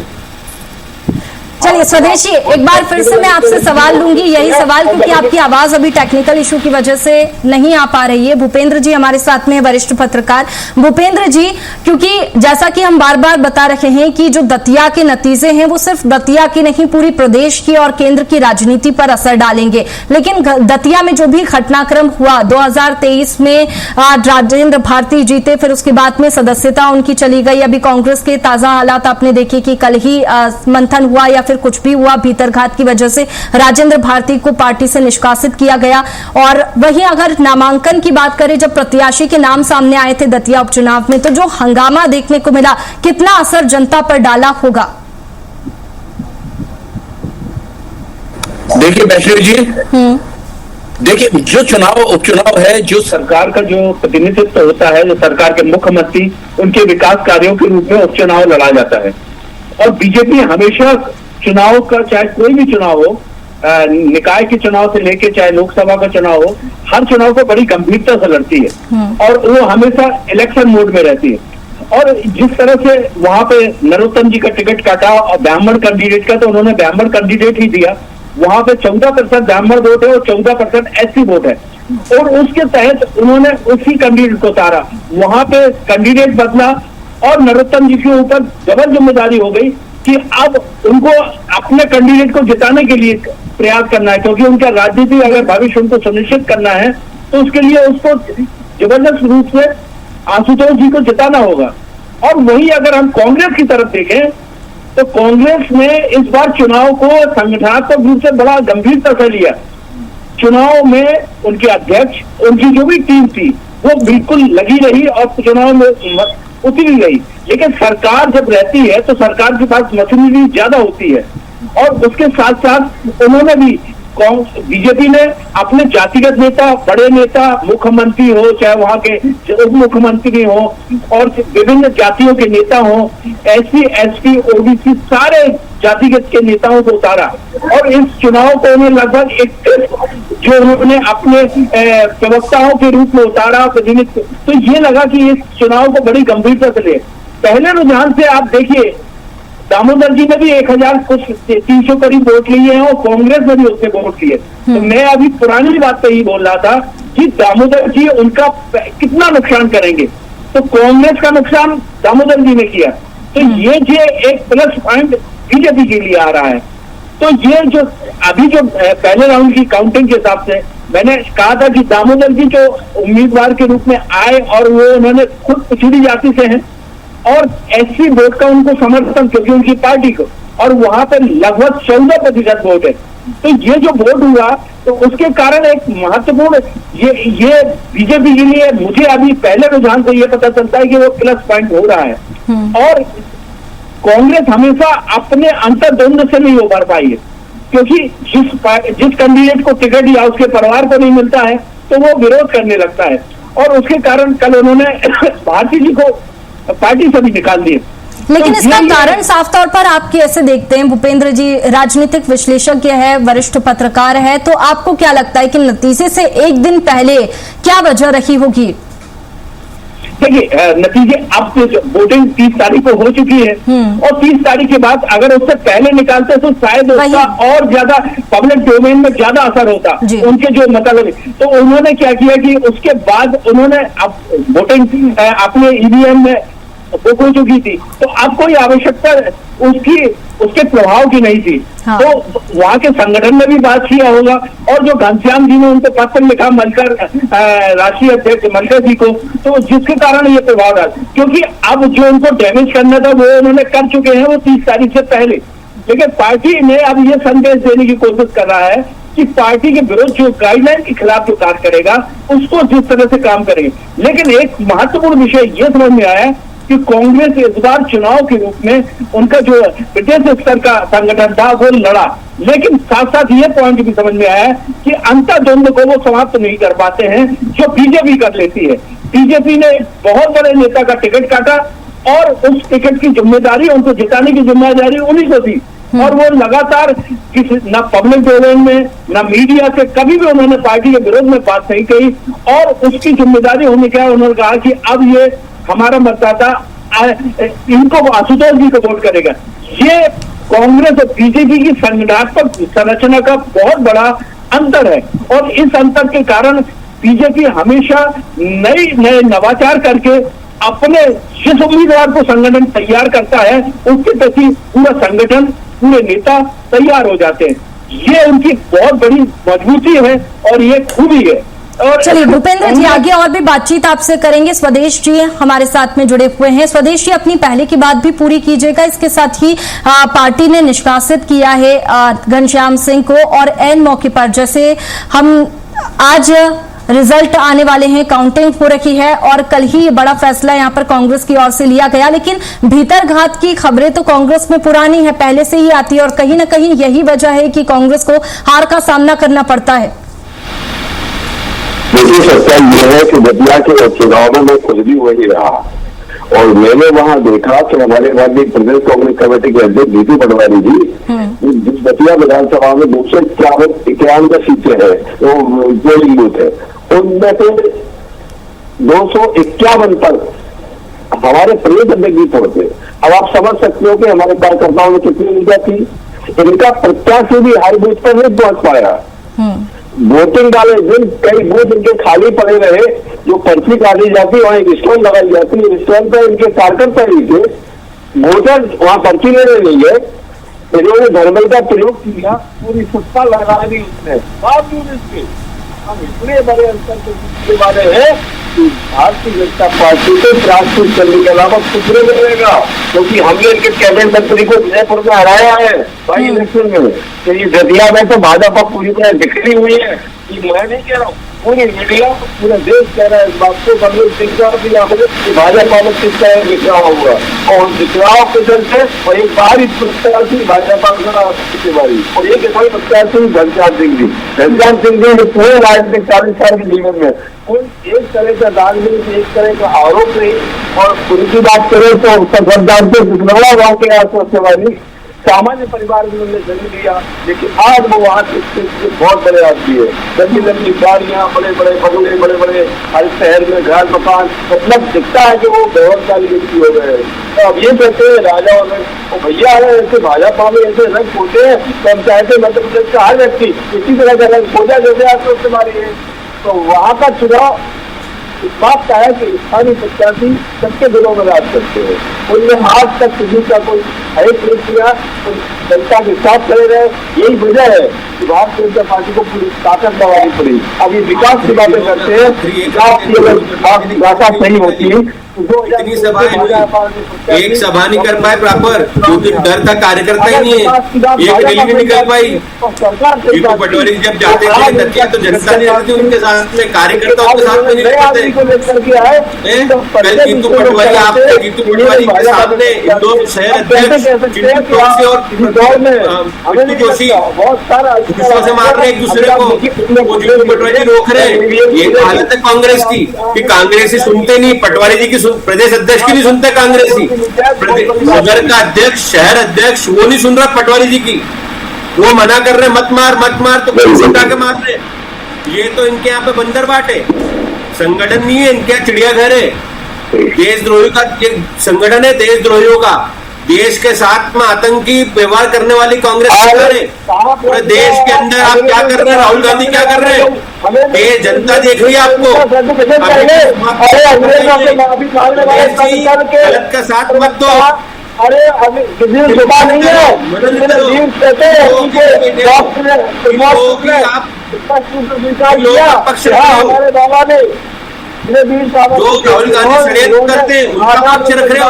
चलिए स्वदेशी, एक बार फिर से मैं आपसे सवाल लूंगी, यही सवाल, क्योंकि आपकी आवाज अभी टेक्निकल इशू की वजह से नहीं आ पा रही है। भूपेंद्र जी हमारे साथ में है, वरिष्ठ पत्रकार। भूपेंद्र जी, क्योंकि जैसा कि हम बार बार बता रहे हैं कि जो दतिया के नतीजे हैं वो सिर्फ दतिया की नहीं पूरी प्रदेश की और केंद्र की राजनीति पर असर डालेंगे, लेकिन दतिया में जो भी घटनाक्रम हुआ 2023 में राजेंद्र भारती जीते, फिर उसके बाद में सदस्यता उनकी चली गई। अभी कांग्रेस के ताजा हालात आपने देखे कि कल ही मंथन हुआ या फिर कुछ भी हुआ, भीतरघात की वजह से राजेंद्र भारती को पार्टी से निष्कासित किया गया। और वहीं अगर नामांकन की बात करें, जब प्रत्याशी के नाम सामने आए थे दतिया उपचुनाव में, तो जो हंगामा देखने को मिला, कितना असर जनता पर डाला होगा? देखिए वैष्णवी जी, देखिए जो चुनाव उपचुनाव है, जो सरकार का जो प्रतिनिधित्व होता है, जो सरकार के मुख्यमंत्री उनके विकास कार्यों के रूप में उपचुनाव लड़ा जाता है। और बीजेपी हमेशा चुनाव का, चाहे कोई भी चुनाव हो, निकाय के चुनाव से लेके चाहे लोकसभा का चुनाव हो, हर चुनाव को बड़ी गंभीरता से लड़ती है और वो हमेशा इलेक्शन मोड में रहती है। और जिस तरह से वहां पे नरोत्तम जी का टिकट काटा और ब्राह्मण कैंडिडेट का, तो उन्होंने ब्राह्मण कैंडिडेट ही दिया। वहां पे 14% ब्राह्मण वोट है और 14% एससी वोट है, और उसके तहत उन्होंने उसी कैंडिडेट को उतारा। वहां पे कैंडिडेट बदला और नरोत्तम जी के ऊपर डबल जिम्मेदारी हो गई कि अब उनको अपने कैंडिडेट को जिताने के लिए प्रयास करना है, क्योंकि उनका राजनीति अगर भविष्य उनको सुनिश्चित करना है तो उसके लिए उसको जबरदस्त रूप से आशुतोष जी को जिताना होगा। और वही अगर हम कांग्रेस की तरफ देखें तो कांग्रेस ने इस बार चुनाव को संगठनात्मक रूप से बड़ा गंभीरता से लिया। चुनाव में उनके अध्यक्ष, उनकी जो भी टीम थी, वो बिल्कुल लगी रही और चुनाव में उतरी गई। लेकिन सरकार जब रहती है तो सरकार के पास मशीनरी ज्यादा होती है, और उसके साथ साथ उन्होंने भी बीजेपी ने अपने जातिगत नेता, बड़े नेता, मुख्यमंत्री हो चाहे वहां के उप मुख्यमंत्री हो और विभिन्न जातियों के नेता हो, एससी, एसटी, ओबीसी सारे जातिगत के नेताओं को उतारा। और इस चुनाव को उन्हें लगभग 31 जो उन्होंने अपने प्रवक्ताओं के रूप में उतारा प्रतिनिधित्व, तो ये लगा कि इस चुनाव को बड़ी गंभीरता से ले। पहले रुझान से आप देखिए, दामोदर जी ने भी 1000 कुछ 300 करीब वोट लिए हैं और कांग्रेस ने भी उससे वोट लिए। तो मैं अभी पुरानी बात पे ही बोल रहा था कि दामोदर जी उनका कितना नुकसान करेंगे, तो कांग्रेस का नुकसान दामोदर जी ने किया। तो ये एक प्लस पॉइंट बीजेपी के लिए आ रहा है। तो ये जो अभी जो पहले राउंड की काउंटिंग के हिसाब से मैंने कहा था कि दामोदर जी जो उम्मीदवार के रूप में आए और वो उन्होंने खुद पिछड़ी जाति से हैं और एससी वोट का उनको समर्थन, क्योंकि उनकी पार्टी को, और वहां पर लगभग 14% वोट है। तो ये जो वोट हुआ तो उसके कारण एक महत्वपूर्ण ये बीजेपी के लिए, मुझे अभी पहले रुझान से ये पता चलता है कि वो प्लस पॉइंट हो रहा है। और कांग्रेस हमेशा अपने अंतर्द्वंद से नहीं उभर पाई है, क्योंकि जिस कैंडिडेट को टिकट या उसके परिवार को नहीं मिलता है तो वो विरोध करने लगता है, और उसके कारण कल उन्होंने भारती जी को पार्टी से भी निकाल दिए। लेकिन तो इसका कारण साफ तौर पर आप कैसे देखते हैं? भूपेंद्र जी राजनीतिक विश्लेषज्ञ है, वरिष्ठ पत्रकार है, तो आपको क्या लगता है कि नतीजे से एक दिन पहले क्या वजह रही होगी? देखिए नतीजे अब तो वोटिंग 30 तारीख को हो चुकी है और 30 तारीख के बाद अगर उससे पहले निकालते तो शायद उसका और ज्यादा पब्लिक डोमेन में ज्यादा असर होता उनके जो मतलब। तो उन्होंने क्या किया कि उसके बाद उन्होंने अब वोटिंग अपने ईवीएम में वो हो चुकी थी, तो अब कोई आवश्यकता उसके प्रभाव की नहीं थी। हाँ। तो वहां के संगठन ने भी बात किया होगा और जो घनश्याम जी ने उनको पत्र लिखा मलकर राष्ट्रीय अध्यक्ष मलकर जी को, तो जिसके कारण ये प्रभाव रहा, क्योंकि अब जो उनको डैमेज करना था वो उन्होंने कर चुके हैं वो 30 तारीख से पहले। लेकिन पार्टी ने अब ये संदेश देने की कोशिश कर रहा है कि पार्टी के विरुद्ध जो गाइडलाइन के खिलाफ जो कार्य करेगा उसको जिस तरह से काम करेंगे। लेकिन एक महत्वपूर्ण विषय ये समझ में आया कि कांग्रेस इस बार चुनाव के रूप में उनका जो प्रदेश स्तर का संगठन था वो लड़ा, लेकिन साथ साथ ये पॉइंट भी समझ में आया कि अंतर्द्वंद को वो समाप्त नहीं कर पाते हैं जो बीजेपी कर लेती है। बीजेपी ने बहुत बड़े नेता का टिकट काटा और उस टिकट की जिम्मेदारी उनको जिताने की जिम्मेदारी उन्हीं को थी और वो लगातार न पब्लिक डोमेन में न मीडिया से कभी भी उन्होंने पार्टी के विरोध में बात नहीं कही और उसकी जिम्मेदारी होने का उन्होंने कहा कि अब ये हमारा मतदाता इनको आशुतोष जी को वोट करेगा। ये कांग्रेस और बीजेपी की संगठनात्मक संरचना का बहुत बड़ा अंतर है और इस अंतर के कारण बीजेपी हमेशा नए नवाचार करके अपने जिस उम्मीदवार को संगठन तैयार करता है उसके प्रति पूरा संगठन पूरे नेता तैयार हो जाते हैं। ये उनकी बहुत बड़ी मजबूती है और ये खूबी है। और चलिए भूपेंद्र जी आगे और भी बातचीत आपसे करेंगे। स्वदेश जी हमारे साथ में जुड़े हुए हैं। स्वदेश जी अपनी पहले की बात भी पूरी कीजिएगा। इसके साथ ही पार्टी ने निष्कासित किया है घनश्याम सिंह को और एन मौके पर जैसे हम आज रिजल्ट आने वाले हैं, काउंटिंग हो रखी है और कल ही ये बड़ा फैसला यहां पर कांग्रेस की ओर से लिया गया, लेकिन भीतर घात की खबरें तो कांग्रेस में पुरानी है, पहले से ही आती है और कहीं ना कहीं यही वजह है कि कांग्रेस को हार का सामना करना पड़ता है। देखिए सच्चाई यह है कि दतिया के चुनाव में खुद भी वही रहा और मैंने वहां देखा कि हमारे राज्य प्रदेश कांग्रेस कमेटी के अध्यक्ष जीतू पटवारी जी जिस दतिया विधानसभा में 251 सीटें हैं वो पोलिंग बूथ है, उनमें से 251 पर हमारे प्रदेश अध्यक्ष जी पहुंचे। अब आप समझ सकते हो कि हमारे कार्यकर्ताओं में कितनी ऊर्जा थी। इनका प्रत्याशी भी हाई बूथ पर नहीं पहुंच पाया। वोटिंग वाले दिन कई बूथ इनके खाली पड़े रहे, जो पर्ची काटी जाती वहां एक स्टॉल लगाई जाती, स्टॉल पर इनके कार्यकर्ता ही थे, वोटर वहां पर्ची लेने नहीं गए, इन्होंने धर्मबल का प्रयोग किया, पूरी सत्ता लगा दी उसने। बावजूद इसके हम इतने बड़े अंतर के जीतने वाले हैं कि भारतीय जनता पार्टी को प्राश्चित करने के अलावा कुछ नहीं मिलेगा, क्योंकि हमने इनके कैबिनेट मंत्री को विजयपुर में हराया है बाई इलेक्शन में। तो ये दतिया में तो भाजपा पूरी तरह बिखरी हुई है। ये मैं नहीं कह रहा हूँ, पूरी मीडिया पूरा देश कह रहा है इस बात को, भाजपा में किस तरह बिखरा होगा और बिखराव के चलते और एक बार इस प्रत्याशी भाजपा का बारी और एक ऐसा प्रत्याशी घनश्याम सिंह जी ने पूरे राजनीतिक 40 साल के जीवन में कोई एक तरह का दाग नहीं, एक तरह का आरोप नहीं। और उनकी बात करें तो सफरदार से बिजनौरा गाँव के आसपास वाली सामान्य परिवार में उन्होंने जन्म लिया, लेकिन आज वो वहाँ बहुत बड़े आदमी है। लंबी लंबी गाड़ियाँ, बड़े बड़े बंगले, बड़े बड़े हर शहर में घर मकान, मतलब दिखता है कि वो गौरवशाली व्यक्ति हो गए हैं। तो अब ये कहते हैं राजा और भैया है ऐसे भाजपा में ऐसे रंग होते हैं तो हम चाहते हैं मध्य प्रदेश का हर व्यक्ति इसी तरह का रंग खोजा जैसे आपको उससे मारी है। तो वहाँ का चुनाव इस बात का है कि स्थानीय प्रत्याशी सबके दिलों में राज करते हैं। उनने आज तक किसी का कोई हरेक नहीं किया, तो जनता के साथ खड़े रहे। यही वजह है कि भारतीय जनता पार्टी को पूरी ताकत लगानी पड़ी। अब ये विकास की बातें करते हैं, विकास की अगर भाषा सही होती है इतनी सभाएं एक सभा नहीं कर पाए प्रॉपर, क्योंकि डर था कार्यकर्ता ही नहीं है, एक रैली नहीं निकल पाई। जीतू पटवारी जब जाते थे दतिया तो जनता नहीं रहती उनके साथ में, कार्यकर्ताओं के साथ में नहीं रहते। कल जीतू पटवारी आपने जीतू पटवारी के सामने इंदौर शहर अध्यक्ष चिंटू चौकसी और बिट्टू जोशी गुस्सों से मार रहे एक दूसरे को, वो जीतू पटवारी रोक रहे। ये हालत है कांग्रेस की कि कांग्रेसी सुनते नहीं, पटवारी जी की प्रदेश अध्यक्ष की नहीं सुनते कांग्रेसी, नगर का अध्यक्ष शहर अध्यक्ष वो नहीं सुन रहा पटवारी जी की, वो मना कर रहे मत मार तो पुलिस उठा के मार रहे। ये तो इनके यहाँ पे बंदर बाट है, संगठन नहीं है, इनके यहाँ चिड़ियाघर है। देशद्रोही का ये संगठन है, देशद्रोहियों का। देश के साथ में आतंकी व्यवहार करने वाली कांग्रेस सरकार है। पूरे देश के अंदर आप क्या कर रहे हैं? राहुल गांधी क्या कर रहे हैं? ये जनता देख रही है आपको। गलत का साथ मत दो। अरे अभी किसी सुबह नहीं है, हमारे बाबा ने जो राहुल गांधी षड्यंत्र करते हैं उनका पक्ष रख रहे हो।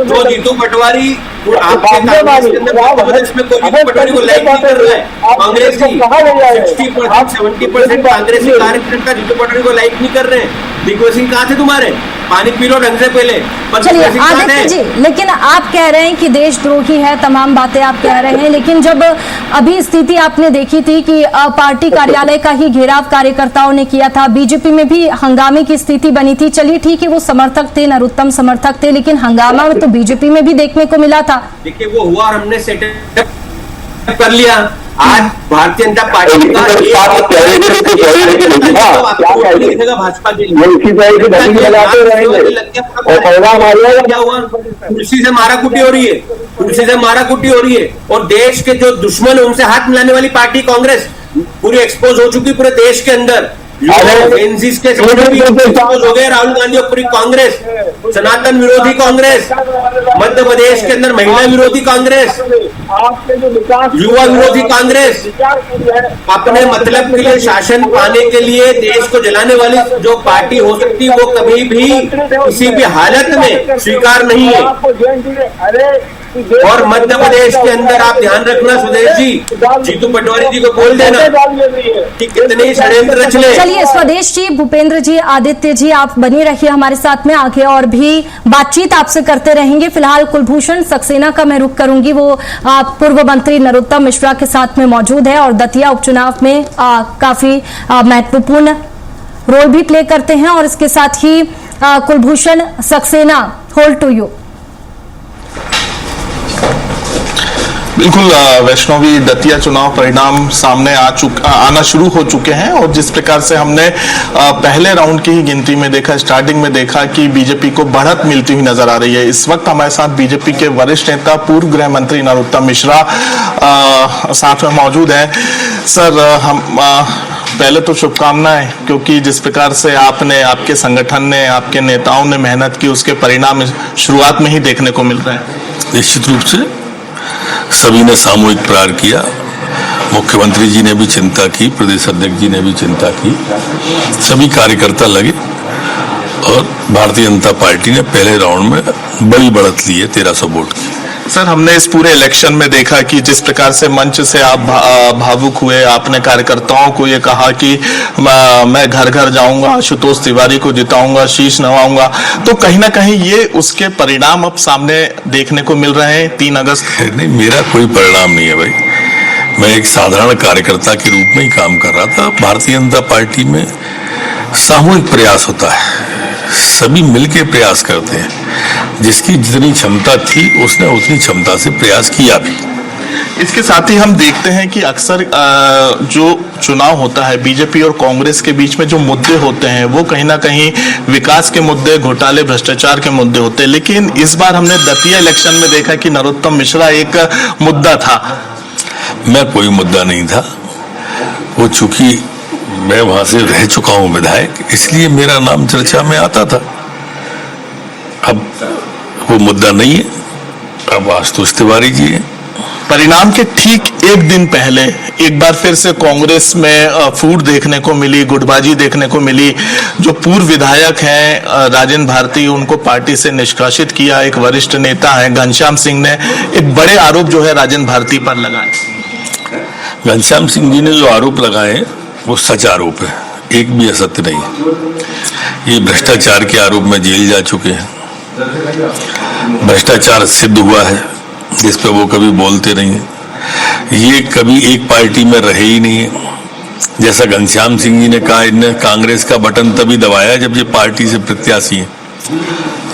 जो जीतू पटवारी आपके कांग्रेस के अंदर मध्य प्रदेश में कोई जीतू पटवारी को लाइक नहीं कर रहा है। कांग्रेस की 60% 70% कांग्रेसी कार्यकर्ता जीतू पटवारी को लाइक नहीं कर रहे हैं। दिग्विजय सिंह कहाँ थे तुम्हारे? पानी पी लो ढंग से पहले। चलिए आदित्य जी, लेकिन आप कह रहे हैं कि देशद्रोही है, तमाम बातें आप कह रहे हैं, लेकिन जब अभी स्थिति आपने देखी थी कि पार्टी कार्यालय का ही घेराव कार्यकर्ताओं ने किया था, बीजेपी में भी हंगामे की स्थिति बनी थी। चलिए ठीक है, वो समर्थक थे, नरोत्तम समर्थक थे, लेकिन हंगामा में तो बीजेपी में भी देखने को मिला था। देखिए वो हुआ और हमने सेटअप कर लिया। आज भारतीय जनता पार्टी का भाजपा के क्या हुआ? कुर्सी से माराकुटी हो रही है, कुर्सी से माराकुटी हो रही है। और देश के जो दुश्मन है उनसे हाथ मिलाने वाली पार्टी कांग्रेस पूरी एक्सपोज हो चुकी पूरे देश के अंदर। एनसीसी के भी एक्सपोज हो गए राहुल गांधी और पूरी कांग्रेस। सनातन विरोधी कांग्रेस, मध्य प्रदेश के अंदर महिला विरोधी कांग्रेस, युवा विरोधी कांग्रेस, अपने मतलब के लिए शासन पाने के लिए देश को जलाने वाली जो पार्टी हो सकती है वो कभी भी किसी भी हालत में स्वीकार नहीं है। और मध्य प्रदेश के अंदर आप ध्यान रखना सुदेश जी, जीतू पटवारी जी को बोल देना कि कितने षड्यंत्र रचले। चलिए स्वदेश जी, भूपेंद्र जी, आदित्य जी, आप बनी रहिए हमारे साथ में, आगे और भी बातचीत आपसे करते रहेंगे। फिलहाल कुलभूषण सक्सेना का मैं रुख करूंगी, वो पूर्व मंत्री नरोत्तम मिश्रा के साथ में मौजूद है और दतिया उपचुनाव में काफी महत्वपूर्ण रोल भी प्ले करते हैं। और इसके साथ ही Kulbhushan Saxena, hold to you. बिल्कुल वैष्णवी, दतिया चुनाव परिणाम सामने आना शुरू हो चुके हैं और जिस प्रकार से हमने पहले राउंड की ही गिनती में देखा, स्टार्टिंग में देखा कि बीजेपी को बढ़त मिलती हुई नजर आ रही है। इस वक्त हमारे साथ बीजेपी के वरिष्ठ नेता पूर्व गृह मंत्री नरोत्तम मिश्रा साथ में मौजूद हैं। सर, हम पहले तो शुभकामनाएं, क्योंकि जिस प्रकार से आपने, आपके संगठन ने, आपके नेताओं ने मेहनत की, उसके परिणाम शुरुआत में ही देखने को मिल रहे हैं। निश्चित रूप से सभी ने सामूहिक प्रहार किया। मुख्यमंत्री जी ने भी चिंता की, प्रदेश अध्यक्ष जी ने भी चिंता की, सभी कार्यकर्ता लगे और भारतीय जनता पार्टी ने पहले राउंड में बड़ी बढ़त ली है 1300 वोट की। सर, हमने इस पूरे इलेक्शन में देखा कि जिस प्रकार से मंच से आप भावुक हुए, आपने कार्यकर्ताओं को ये कहा कि मैं घर घर जाऊंगा, आशुतोष तिवारी को जिताऊंगा, शीश नवाऊंगा, तो कहीं ना कहीं ये उसके परिणाम अब सामने देखने को मिल रहे हैं 3 अगस्त। नहीं, मेरा कोई परिणाम नहीं है भाई, मैं एक साधारण कार्यकर्ता के रूप में ही काम कर रहा था। भारतीय जनता पार्टी में सामूहिक प्रयास होता है, सभी मिलकर प्रयास करते हैं। जिसकी जितनी क्षमता थी उसने उतनी क्षमता से प्रयास किया भी। इसके साथ ही हम देखते हैं कि अक्सर जो चुनाव होता है, बीजेपी और कांग्रेस के बीच में जो मुद्दे होते हैं वो कहीं ना कहीं विकास के मुद्दे, घोटाले, भ्रष्टाचार के मुद्दे होते हैं। लेकिन इस बार हमने दतिया इलेक्शन में देखा कि नरोत्तम मिश्रा एक मुद्दा था। मैं कोई मुद्दा नहीं था, वो चूंकि मैं वहां से रह चुका हूं विधायक, इसलिए मेरा नाम चर्चा में आता था। अब वो मुद्दा नहीं है, अब आशुतोष तिवारी जी है। परिणाम के ठीक एक दिन पहले एक बार फिर से कांग्रेस में फूट देखने को मिली, गुटबाजी देखने को मिली। जो पूर्व विधायक हैं राजेंद्र भारती, उनको पार्टी से निष्कासित किया। एक वरिष्ठ नेता है घनश्याम सिंह ने एक बड़े आरोप जो है राजेंद्र भारती पर लगाए। घनश्याम सिंह जी ने जो आरोप लगाए वो सच आरोप है, एक भी असत्य नहीं। ये भ्रष्टाचार के आरोप में जेल जा चुके हैं, भ्रष्टाचार सिद्ध हुआ है, जिस पे वो कभी बोलते नहीं है। ये कभी एक पार्टी में रहे ही नहीं है। जैसा घनश्याम सिंह जी ने कहा, इनने कांग्रेस का बटन तभी दबाया जब ये पार्टी से प्रत्याशी है।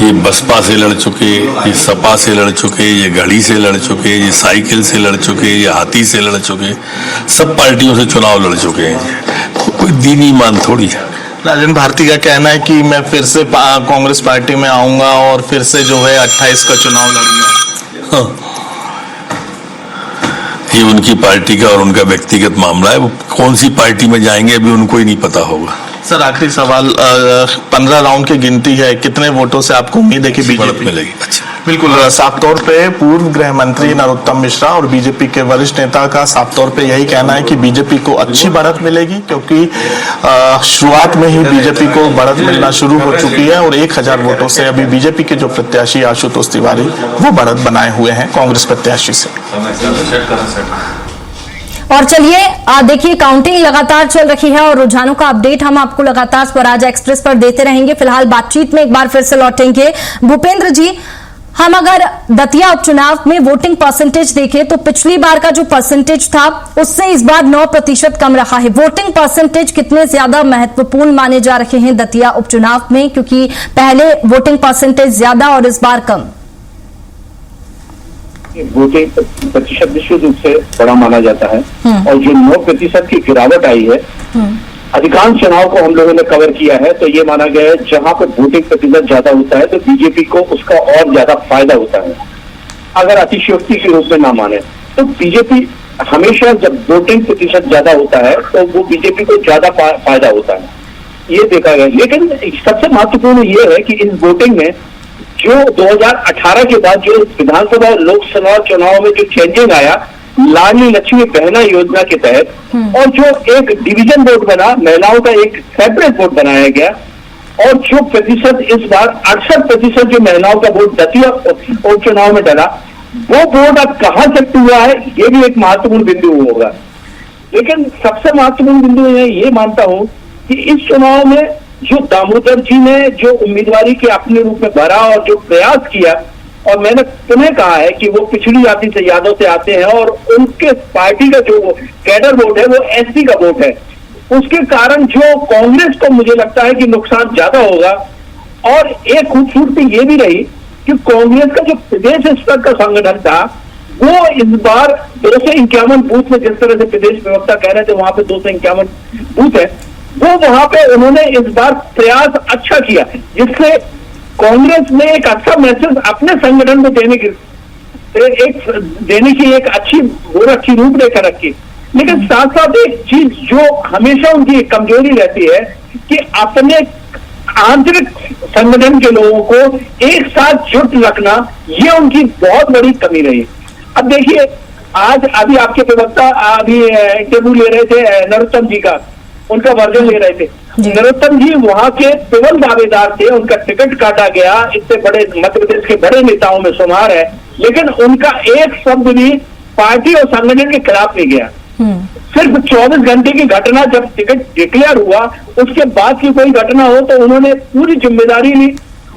ये बसपा से लड़ चुके, ये सपा से लड़ चुके, ये घड़ी से लड़ चुके, ये साइकिल से लड़ चुके, ये हाथी से लड़ चुके, सब पार्टियों से चुनाव लड़ चुके हैं। कोई दीन ईमान थोड़ी है। राजन भारती का कहना है कि मैं फिर से कांग्रेस पार्टी में आऊंगा और फिर से जो है 28 का चुनाव लड़ूंगा। हाँ। ये उनकी पार्टी का और उनका व्यक्तिगत मामला है, वो कौन सी पार्टी में जाएंगे अभी उनको ही नहीं पता होगा। सर आखिरी सवाल, 15 राउंड की गिनती है, कितने वोटों से आपको उम्मीद है कि बीजेपी मिलेगी? अच्छा, बिल्कुल साफ तौर पे पूर्व गृह मंत्री नरोत्तम मिश्रा और बीजेपी के वरिष्ठ नेता का साफ तौर पे यही कहना है कि बीजेपी को अच्छी बढ़त मिलेगी, क्योंकि शुरुआत में ही बीजेपी को बढ़त मिलना शुरू हो चुकी है और 1000 वोटों से अभी बीजेपी के जो प्रत्याशी आशुतोष तिवारी वो बढ़त बनाए हुए हैं कांग्रेस प्रत्याशी से। और चलिए देखिए, काउंटिंग लगातार चल रही है और रुझानों का अपडेट हम आपको लगातार स्वराज एक्सप्रेस पर देते रहेंगे। फिलहाल बातचीत में एक बार फिर से लौटेंगे भूपेंद्र जी। हम अगर दतिया उपचुनाव में वोटिंग परसेंटेज देखें तो पिछली बार का जो परसेंटेज था उससे इस बार 9% कम रहा है। वोटिंग परसेंटेज कितने ज्यादा महत्वपूर्ण माने जा रहे हैं दतिया उपचुनाव में, क्योंकि पहले वोटिंग परसेंटेज ज्यादा और इस बार कम? वोटिंग प्रतिशत निश्चित रूप से बड़ा माना जाता है और जो 9% की गिरावट आई है, अधिकांश चुनाव को हम लोगों ने कवर किया है तो ये माना गया है जहां पर वोटिंग प्रतिशत ज्यादा होता है तो बीजेपी को उसका और ज्यादा फायदा होता है। अगर अतिशयोक्ति के रूप में ना माने तो बीजेपी हमेशा जब वोटिंग प्रतिशत ज्यादा होता है तो वो बीजेपी को ज्यादा फायदा होता है, ये देखा गया। लेकिन सबसे महत्वपूर्ण ये है कि इस वोटिंग में जो 2018 के बाद जो विधानसभा लोकसभा चुनाव में जो चेंजिंग आया लाडली लक्ष्मी बहना योजना के तहत, और जो एक डिवीजन वोट बना, महिलाओं का एक सेपरेट वोट बनाया गया, और जो प्रतिशत इस बार 68% जो महिलाओं का वोट दतिया उपचुनाव में डला, वो वोट अब कहां से हुआ है ये भी एक महत्वपूर्ण बिंदु होगा। लेकिन सबसे महत्वपूर्ण बिंदु मैं ये मानता हूं कि इस चुनाव में जो दामोदर जी ने जो उम्मीदवारी के अपने रूप में भरा और जो प्रयास किया, और मैंने तुम्हें कहा है कि वो पिछड़ी जाति से यादव से आते हैं और उनके पार्टी का जो कैडर वोट है वो एससी का वोट है, उसके कारण जो कांग्रेस को मुझे लगता है कि नुकसान ज्यादा होगा। और एक खूबसूरती ये भी रही कि कांग्रेस का जो प्रदेश स्तर का संगठन था वो इस बार 251 बूथ में, जिस तरह से प्रदेश प्रवक्ता कह रहे थे वहां पे 251 बूथ है, वो वहां पे उन्होंने इस बार प्रयास अच्छा किया, जिससे कांग्रेस ने एक अच्छा मैसेज अपने संगठन को देने की एक अच्छी रूपरेखा रखी। लेकिन साथ साथ एक चीज जो हमेशा उनकी कमजोरी रहती है कि अपने आंतरिक संगठन के लोगों को एक साथ जुट रखना, ये उनकी बहुत बड़ी कमी रही। अब देखिए, आज अभी आपके प्रवक्ता अभी इंटरव्यू ले रहे थे नरोत्तम जी का, उनका वर्जन ले रहे थे। नरोत्तम जी वहां के प्रबल दावेदार थे, उनका टिकट काटा गया, इतने बड़े मध्य प्रदेश के बड़े नेताओं में शुमार है, लेकिन उनका एक शब्द भी पार्टी और संगठन के खिलाफ नहीं गया। सिर्फ 24 घंटे की घटना, जब टिकट डिक्लेयर हुआ उसके बाद की कोई घटना हो तो उन्होंने पूरी जिम्मेदारी ली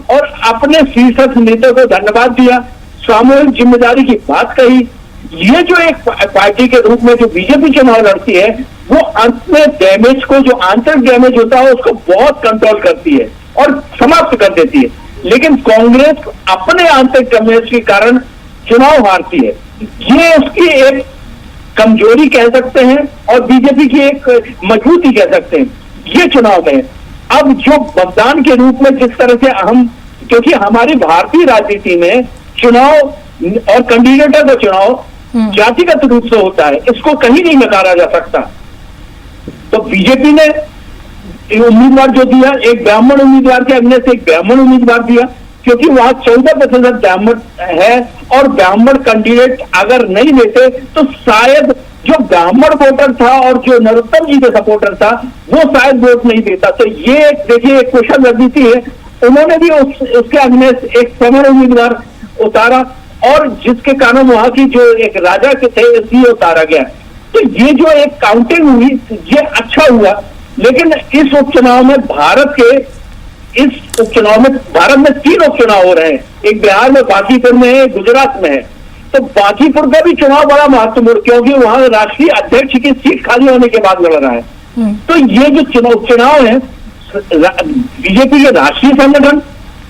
और अपने शीर्षस्थ नेता को धन्यवाद दिया, सामूहिक जिम्मेदारी की बात कही। ये जो एक पार्टी के रूप में जो बीजेपी चुनाव लड़ती है वो अंत में डैमेज को, जो आंतरिक डैमेज होता है उसको बहुत कंट्रोल करती है और समाप्त कर देती है। लेकिन कांग्रेस अपने आंतरिक डैमेज के कारण चुनाव हारती है, ये उसकी एक कमजोरी कह सकते हैं और बीजेपी की एक मजबूती कह सकते हैं ये चुनाव में। अब जो मतदान के रूप में जिस तरह से हम, क्योंकि हमारी भारतीय राजनीति में चुनाव और कैंडिडेटों का चुनाव जातिगत रूप से होता है, इसको कहीं नहीं नकारा जा सकता। तो बीजेपी ने उम्मीदवार जो दिया, एक ब्राह्मण उम्मीदवार के अगले से एक ब्राह्मण उम्मीदवार दिया, क्योंकि वहां 14% ब्राह्मण है और ब्राह्मण कैंडिडेट अगर नहीं देते तो शायद जो ब्राह्मण वोटर था और जो नरोत्तम जी का सपोर्टर था वो शायद वोट नहीं देता। तो ये देखिए एक कुशल रणनीति है, उन्होंने भी उसके अगले एक सवर्ण उम्मीदवार उतारा और जिसके कारण वहां की जो एक राजा के थे इसलिए उतारा गया। तो ये जो एक काउंटिंग हुई ये अच्छा हुआ। लेकिन इस उपचुनाव में भारत में 3 उपचुनाव हो रहे हैं, एक बिहार में बांकीपुर में है, गुजरात में है। तो बांकीपुर का भी चुनाव बड़ा महत्वपूर्ण, क्योंकि वहां राष्ट्रीय अध्यक्ष की सीट खाली होने के बाद लड़ रहा है। तो ये जो चुनाव है बीजेपी के राष्ट्रीय संगठन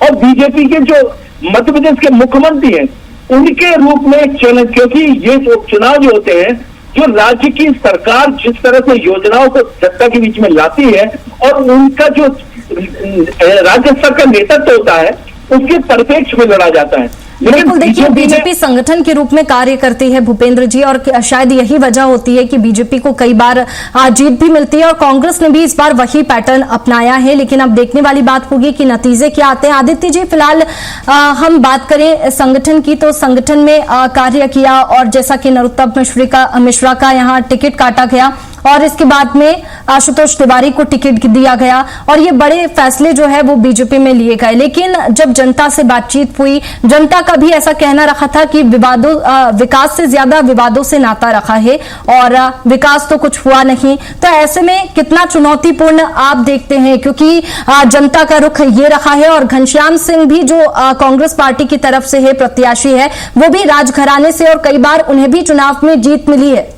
और बीजेपी के जो मध्य प्रदेश के मुख्यमंत्री हैं उनके रूप में चलन, क्योंकि ये उपचुनाव जो होते हैं जो राज्य की सरकार जिस तरह से योजनाओं को जनता के बीच में लाती है और उनका जो राज्य स्तर का नेतृत्व होता है उसके परिप्रेक्ष्य में लड़ा जाता है। बिल्कुल, देखिए बीजेपी संगठन के रूप में कार्य करती है भूपेंद्र जी, और शायद यही वजह होती है कि बीजेपी को कई बार जीत भी मिलती है और कांग्रेस ने भी इस बार वही पैटर्न अपनाया है। लेकिन अब देखने वाली बात होगी कि नतीजे क्या आते हैं। आदित्य जी, फिलहाल हम बात करें संगठन की, तो संगठन में कार्य किया और जैसा कि नरोत्तम मिश्रा का यहाँ टिकट काटा गया और इसके बाद में आशुतोष तिवारी को टिकट दिया गया और ये बड़े फैसले जो है वो बीजेपी में लिए गए। लेकिन जब जनता से बातचीत हुई, जनता का भी ऐसा कहना रखा था कि विकास से ज्यादा विवादों से नाता रखा है और विकास तो कुछ हुआ नहीं। तो ऐसे में कितना चुनौतीपूर्ण आप देखते हैं, क्योंकि जनता का रुख ये रखा है और घनश्याम सिंह भी जो कांग्रेस पार्टी की तरफ से है प्रत्याशी है, वो भी राजघराने से और कई बार उन्हें भी चुनाव में जीत मिली है।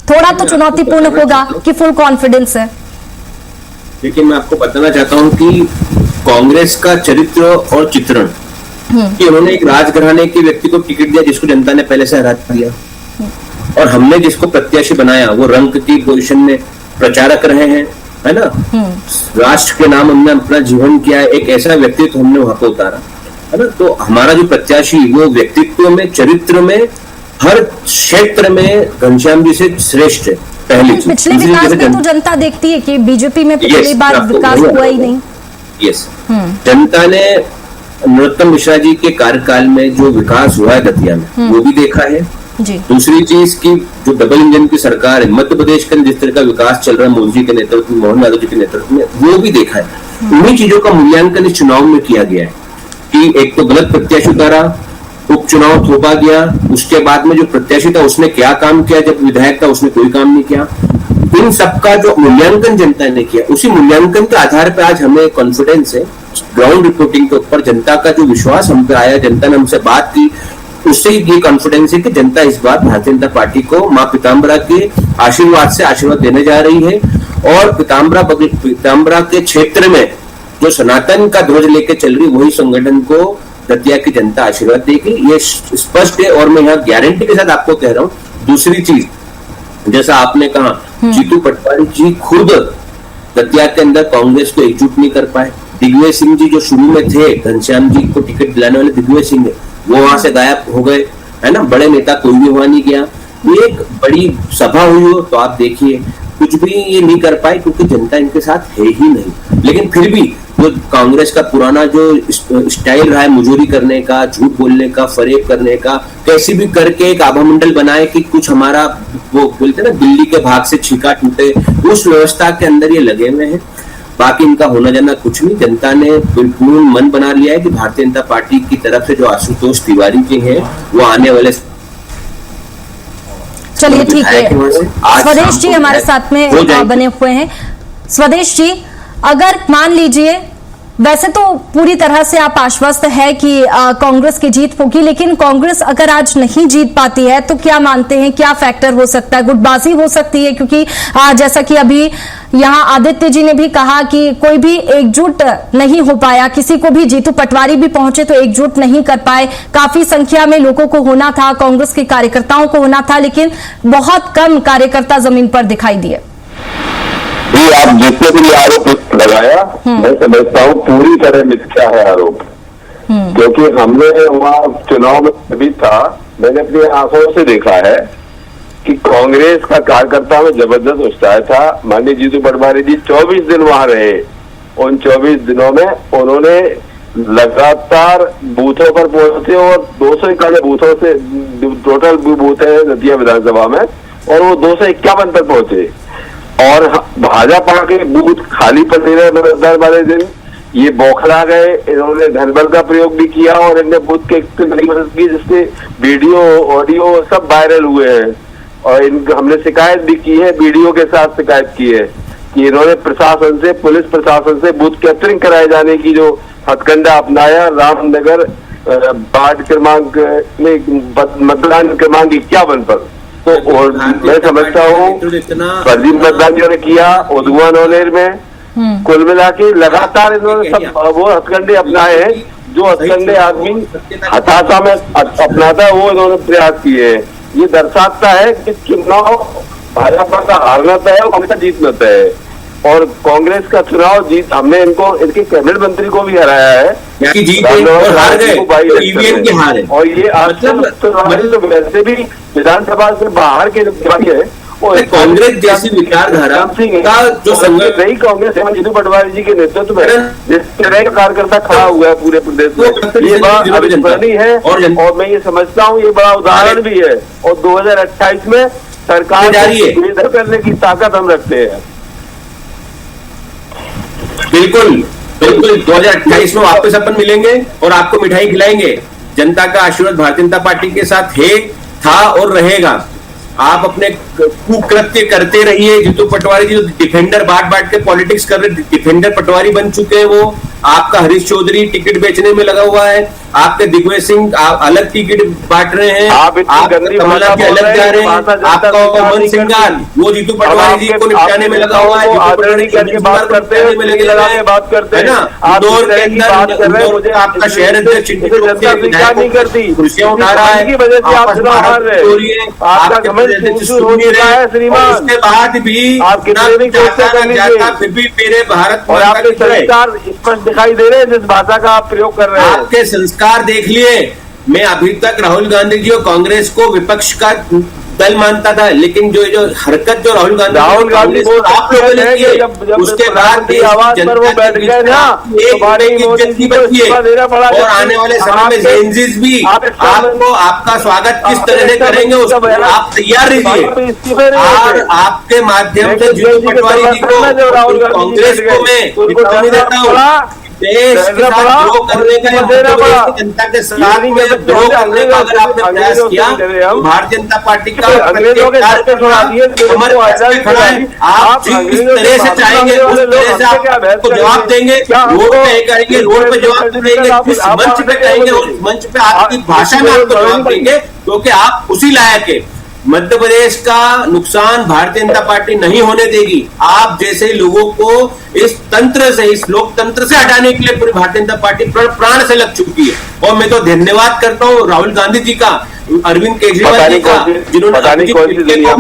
थोड़ा तो चुनौतीपूर्ण होगा कि फुल कॉन्फिडेंस है। लेकिन मैं आपको बताना चाहता हूं कि कांग्रेस का चरित्र और चित्रण कि उन्होंने एक राजघराने के व्यक्ति को टिकट दिया जिसको जनता ने पहले से हरा दिया, और हमने जिसको प्रत्याशी बनाया वो रंग की पोजीशन में प्रचारक रहे हैं, है ना। राष्ट्र के नाम हमने अपना जीवन किया है, एक ऐसा व्यक्तित्व हमने वहां पर उतारा, है ना। तो हमारा जो प्रत्याशी वो व्यक्तित्व में, चरित्र में, हर क्षेत्र में घनश्याम जी से श्रेष्ठ है। पहली चीज, पिछले विकास में तो जनता देखती है कि बीजेपी में पिछली बार विकास हुआ ही नहीं। यस, जनता ने नरोत्तम मिश्रा जी के कार्यकाल में जो विकास हुआ है दतिया में वो भी देखा है जी। दूसरी चीज की जो डबल इंजन की सरकार है मध्य प्रदेश के जिस तरह का विकास चल रहा है मोदी जी के नेतृत्व में, मोहन यादव जी के नेतृत्व में, वो भी देखा है। उन्हीं चीजों का मूल्यांकन इस चुनाव में किया गया है कि एक तो गलत प्रत्याशी उतारा, उपचुनाव थोपा गया, उसके बाद में जो प्रत्याशी था उसने क्या काम किया, जब विधायक था उसने कोई काम नहीं किया। इन सबका जो मूल्यांकन जनता ने किया, उसी मूल्यांकन के आधार पर आज हमें कॉन्फिडेंस है। ग्राउंड रिपोर्टिंग के ऊपर जनता का जो विश्वास हम पे आया, जनता ने हमसे बात की, उससे ये कॉन्फिडेंस है कि जनता इस बार भारतीय जनता पार्टी को मां पीताम्बरा के आशीर्वाद से आशीर्वाद देने जा रही है। और पीताम्बरा के क्षेत्र में जो सनातन का ध्वज लेके चल रही वही संगठन को दतिया की जनता आशीर्वाद देगी, ये स्पष्ट है। और मैं यहाँ गारंटी के साथ आपको कह रहा हूँ। दूसरी चीज, जैसा आपने कहा, जीतू पटवारी जी खुद दतिया के अंदर कांग्रेस को एकजुट नहीं कर पाए। दिग्विजय सिंह जी जो शुरू में थे, घनश्याम जी को टिकट दिलाने वाले दिग्विजय सिंह, वो वहां से गायब हो गए, है ना। बड़े नेता कोई भी वहां नहीं गया। एक बड़ी सभा हुई हो तो आप देखिए कुछ भी ये नहीं कर पाए क्योंकि जनता इनके साथ है ही नहीं। लेकिन फिर भी जो कांग्रेस का पुराना जो स्टाइल रहा है मुजोरी करने का, झूठ बोलने का, फरेब करने का, कैसे भी करके एक आभामंडल बनाए कि कुछ हमारा, वो बोलते ना दिल्ली के भाग से छीका टूटे, उस व्यवस्था के अंदर ये लगे हुए हैं। बाकी इनका होना जाना कुछ नहीं। जनता ने बिल्कुल मन बना लिया है कि भारतीय जनता पार्टी की तरफ से जो आशुतोष तिवारी जी हैं वो आने वाले, चलिए ठीक है। स्वदेश जी हमारे साथ में बने हुए हैं। स्वदेश जी, अगर मान लीजिए, वैसे तो पूरी तरह से आप आश्वस्त है कि कांग्रेस की जीत होगी, लेकिन कांग्रेस अगर आज नहीं जीत पाती है तो क्या मानते हैं क्या फैक्टर हो सकता है? गुटबाजी हो सकती है, क्योंकि जैसा कि अभी यहाँ आदित्य जी ने भी कहा कि कोई भी एकजुट नहीं हो पाया, किसी को भी, जीतू पटवारी भी पहुंचे तो एकजुट नहीं कर पाए। काफी संख्या में लोगों को होना था, कांग्रेस के कार्यकर्ताओं को होना था, लेकिन बहुत कम कार्यकर्ता जमीन पर दिखाई दिए। आप जितने भी आरोप लगाया, मैं समझता हूँ पूरी तरह मिथ्या है आरोप। क्योंकि हमने वहाँ चुनाव में भी था, मैंने अपनी आंखों से देखा है कि कांग्रेस का कार्यकर्ता में जबरदस्त उत्साह था। माननीय जीतू पटवारी जी 24 दिन वहां रहे। उन 24 दिनों में उन्होंने लगातार बूथों पर पहुंचे और 251 बूथों से, टोटल बूथ है दतिया विधानसभा में, और वो 251 पर पहुंचे। और भाजपा के बूथ खाली पड़े रहे मतदान वाले दिन, ये बौखला गए, इन्होंने धनबल का प्रयोग भी किया और इन्होंने बूथ के मदद की, जिससे वीडियो ऑडियो सब वायरल हुए हैं। और हमने शिकायत भी की है, वीडियो के साथ शिकायत की है कि इन्होंने प्रशासन से, पुलिस प्रशासन से बूथ कैप्चरिंग कराए जाने की जो हथकंडा अपनाया। रामनगर वार्ड क्रमांक में मतदान क्रमांक 51 पर, तो और मैं समझता हूँ फर्जी मतदान जो ने किया उदुआ नौलेर में, कुल मिला के लगातार इन्होंने सब वो हथकंडे अपनाए हैं जो हथकंडे आदमी हताशा में अपनाता है, वो इन्होंने प्रयास किए हैं। ये दर्शाता है कि चुनाव भाजपा का हारना तय है और कांग्रेस का जीतना तय है। और कांग्रेस का चुनाव जीत, हमने इनके कैबिनेट मंत्री को भी हराया है कि जीत और हार गए, तो ईवीएम की हार है। और ये मतलब वैसे भी विधानसभा से बाहर के है। और कांग्रेस जैसी विचारधारा का जो संगठन रही कांग्रेस जीतू पटवारी जी के नेतृत्व में जिस तरह का कार्यकर्ता खड़ा हुआ है पूरे प्रदेश में, ये बड़ा अभिनंदनीय है। और मैं ये समझता हूँ ये बड़ा उदाहरण भी है। और 2028 में सरकार बेहतर करने की ताकत हम रखते हैं। बिल्कुल बिल्कुल 2028 में वापस अपन मिलेंगे और आपको मिठाई खिलाएंगे। जनता का आशीर्वाद भारतीय जनता पार्टी के साथ है, था और रहेगा। आप अपने कुकृत्य करते रहिए। जीतू पटवारी जी डिफेंडर बांट के पॉलिटिक्स कर रहे, डिफेंडर पटवारी बन चुके हैं। वो आपका हरीश चौधरी टिकट बेचने में लगा हुआ है, आपके दिग्विजय सिंह अलग टिकट बांट रहे हैं, आप कमलनाथ के अलग जा रहे हैं, आपका मन सिंगाल वो जीतू पटवारी जी को निपटाने में लगा हुआ है, बात करते हैं ना। इंदौर के अंदर आपका शहर अध्यक्ष नहीं करती, कुर्सियां उठा रहा है, उसके बाद भी फिर भी मेरे भारत और आपके सरकार स्पष्ट दिखाई दे रहे हैं जिस भाषा का आप प्रयोग कर रहे हैं। आपके संस्कार देख लिए। मैं अभी तक राहुल गांधी जी और कांग्रेस को विपक्ष का दल मानता था, लेकिन जो हरकत जो राहुल गांधी आप लोगों ने की, उसके बाद आवाज पर वो बैठ गए ना, इज्जत की बची है। और आने वाले समय में जेनजीज भी आपको आपका स्वागत किस तरह से करेंगे उसको आप तैयार रहिए। और आपके माध्यम से जीतू पटवारी जी को कांग्रेस को मैं टिप्पणी देता हूँ, देश के साथ द्रोह करने का, जनता के साथ में द्रोह करने का अगर आपने प्रयास किया तो भारतीय जनता पार्टी का आप जिस तरह से चाहेंगे उस तरह से आपको जवाब देंगे। रोड पे करेंगे, रोड पे जवाब देंगे, जिस मंच पे कहेंगे उस मंच पे आपकी भाषा में आपको जवाब देंगे, क्योंकि आप उसी लायक है। मध्य प्रदेश का नुकसान भारतीय जनता पार्टी नहीं होने देगी। आप जैसे लोगों को इस तंत्र से, इस लोकतंत्र से हटाने के लिए पूरी भारतीय जनता पार्टी प्राण से लग चुकी है। और मैं तो धन्यवाद करता हूँ राहुल गांधी जी का, अरविंद केजरीवाल जी का, जिन्होंने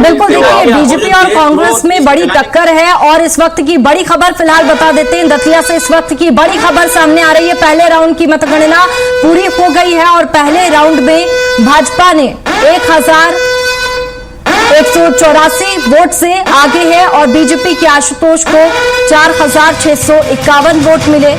बिल्कुल देखिए बीजेपी और कांग्रेस में बड़ी टक्कर है। और इस वक्त की बड़ी खबर फिलहाल बता देते हैं, दतिया से इस वक्त की बड़ी खबर सामने आ रही है। पहले राउंड की मतगणना पूरी हो गई है और पहले राउंड में भाजपा ने 1184 वोट से आगे है और बीजेपी के आशुतोष को 4651 वोट मिले।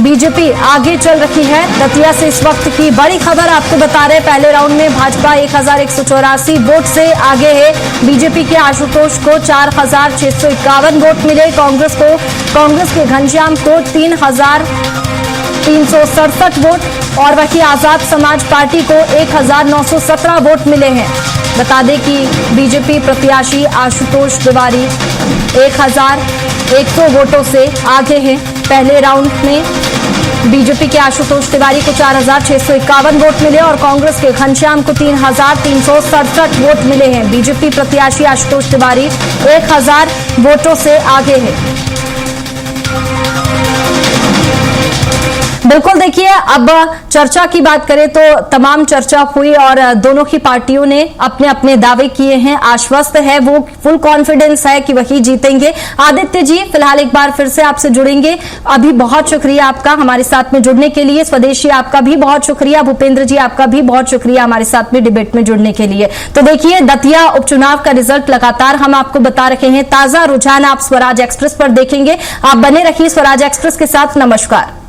बीजेपी आगे चल रही है। दतिया से इस वक्त की बड़ी खबर आपको बता रहे हैं, पहले राउंड में भाजपा 1184 वोट से आगे है। बीजेपी के आशुतोष को 4651 वोट मिले। कांग्रेस के घनश्याम को 3367 वोट और वहीं आजाद समाज पार्टी को 1917 वोट मिले हैं। बता दें कि बीजेपी प्रत्याशी आशुतोष तिवारी 1100 वोटों से आगे हैं। पहले राउंड में बीजेपी के आशुतोष तिवारी को 4651 वोट मिले और कांग्रेस के घनश्याम को 3367 वोट मिले हैं। बीजेपी प्रत्याशी आशुतोष तिवारी 1000 वोटों से आगे है। बिल्कुल देखिए, अब चर्चा की बात करें तो तमाम चर्चा हुई और दोनों ही पार्टियों ने अपने अपने दावे किए हैं। आश्वस्त है, वो फुल कॉन्फिडेंस है कि वही जीतेंगे। आदित्य जी फिलहाल एक बार फिर से आपसे जुड़ेंगे। अभी बहुत शुक्रिया आपका हमारे साथ में जुड़ने के लिए। स्वदेशी आपका भी बहुत शुक्रिया। भूपेंद्र जी आपका भी बहुत शुक्रिया हमारे साथ में डिबेट में जुड़ने के लिए। तो देखिए दतिया उपचुनाव का रिजल्ट लगातार हम आपको बता रहे हैं। ताजा रुझान आप स्वराज एक्सप्रेस पर देखेंगे। आप बने रहिए स्वराज एक्सप्रेस के साथ। नमस्कार।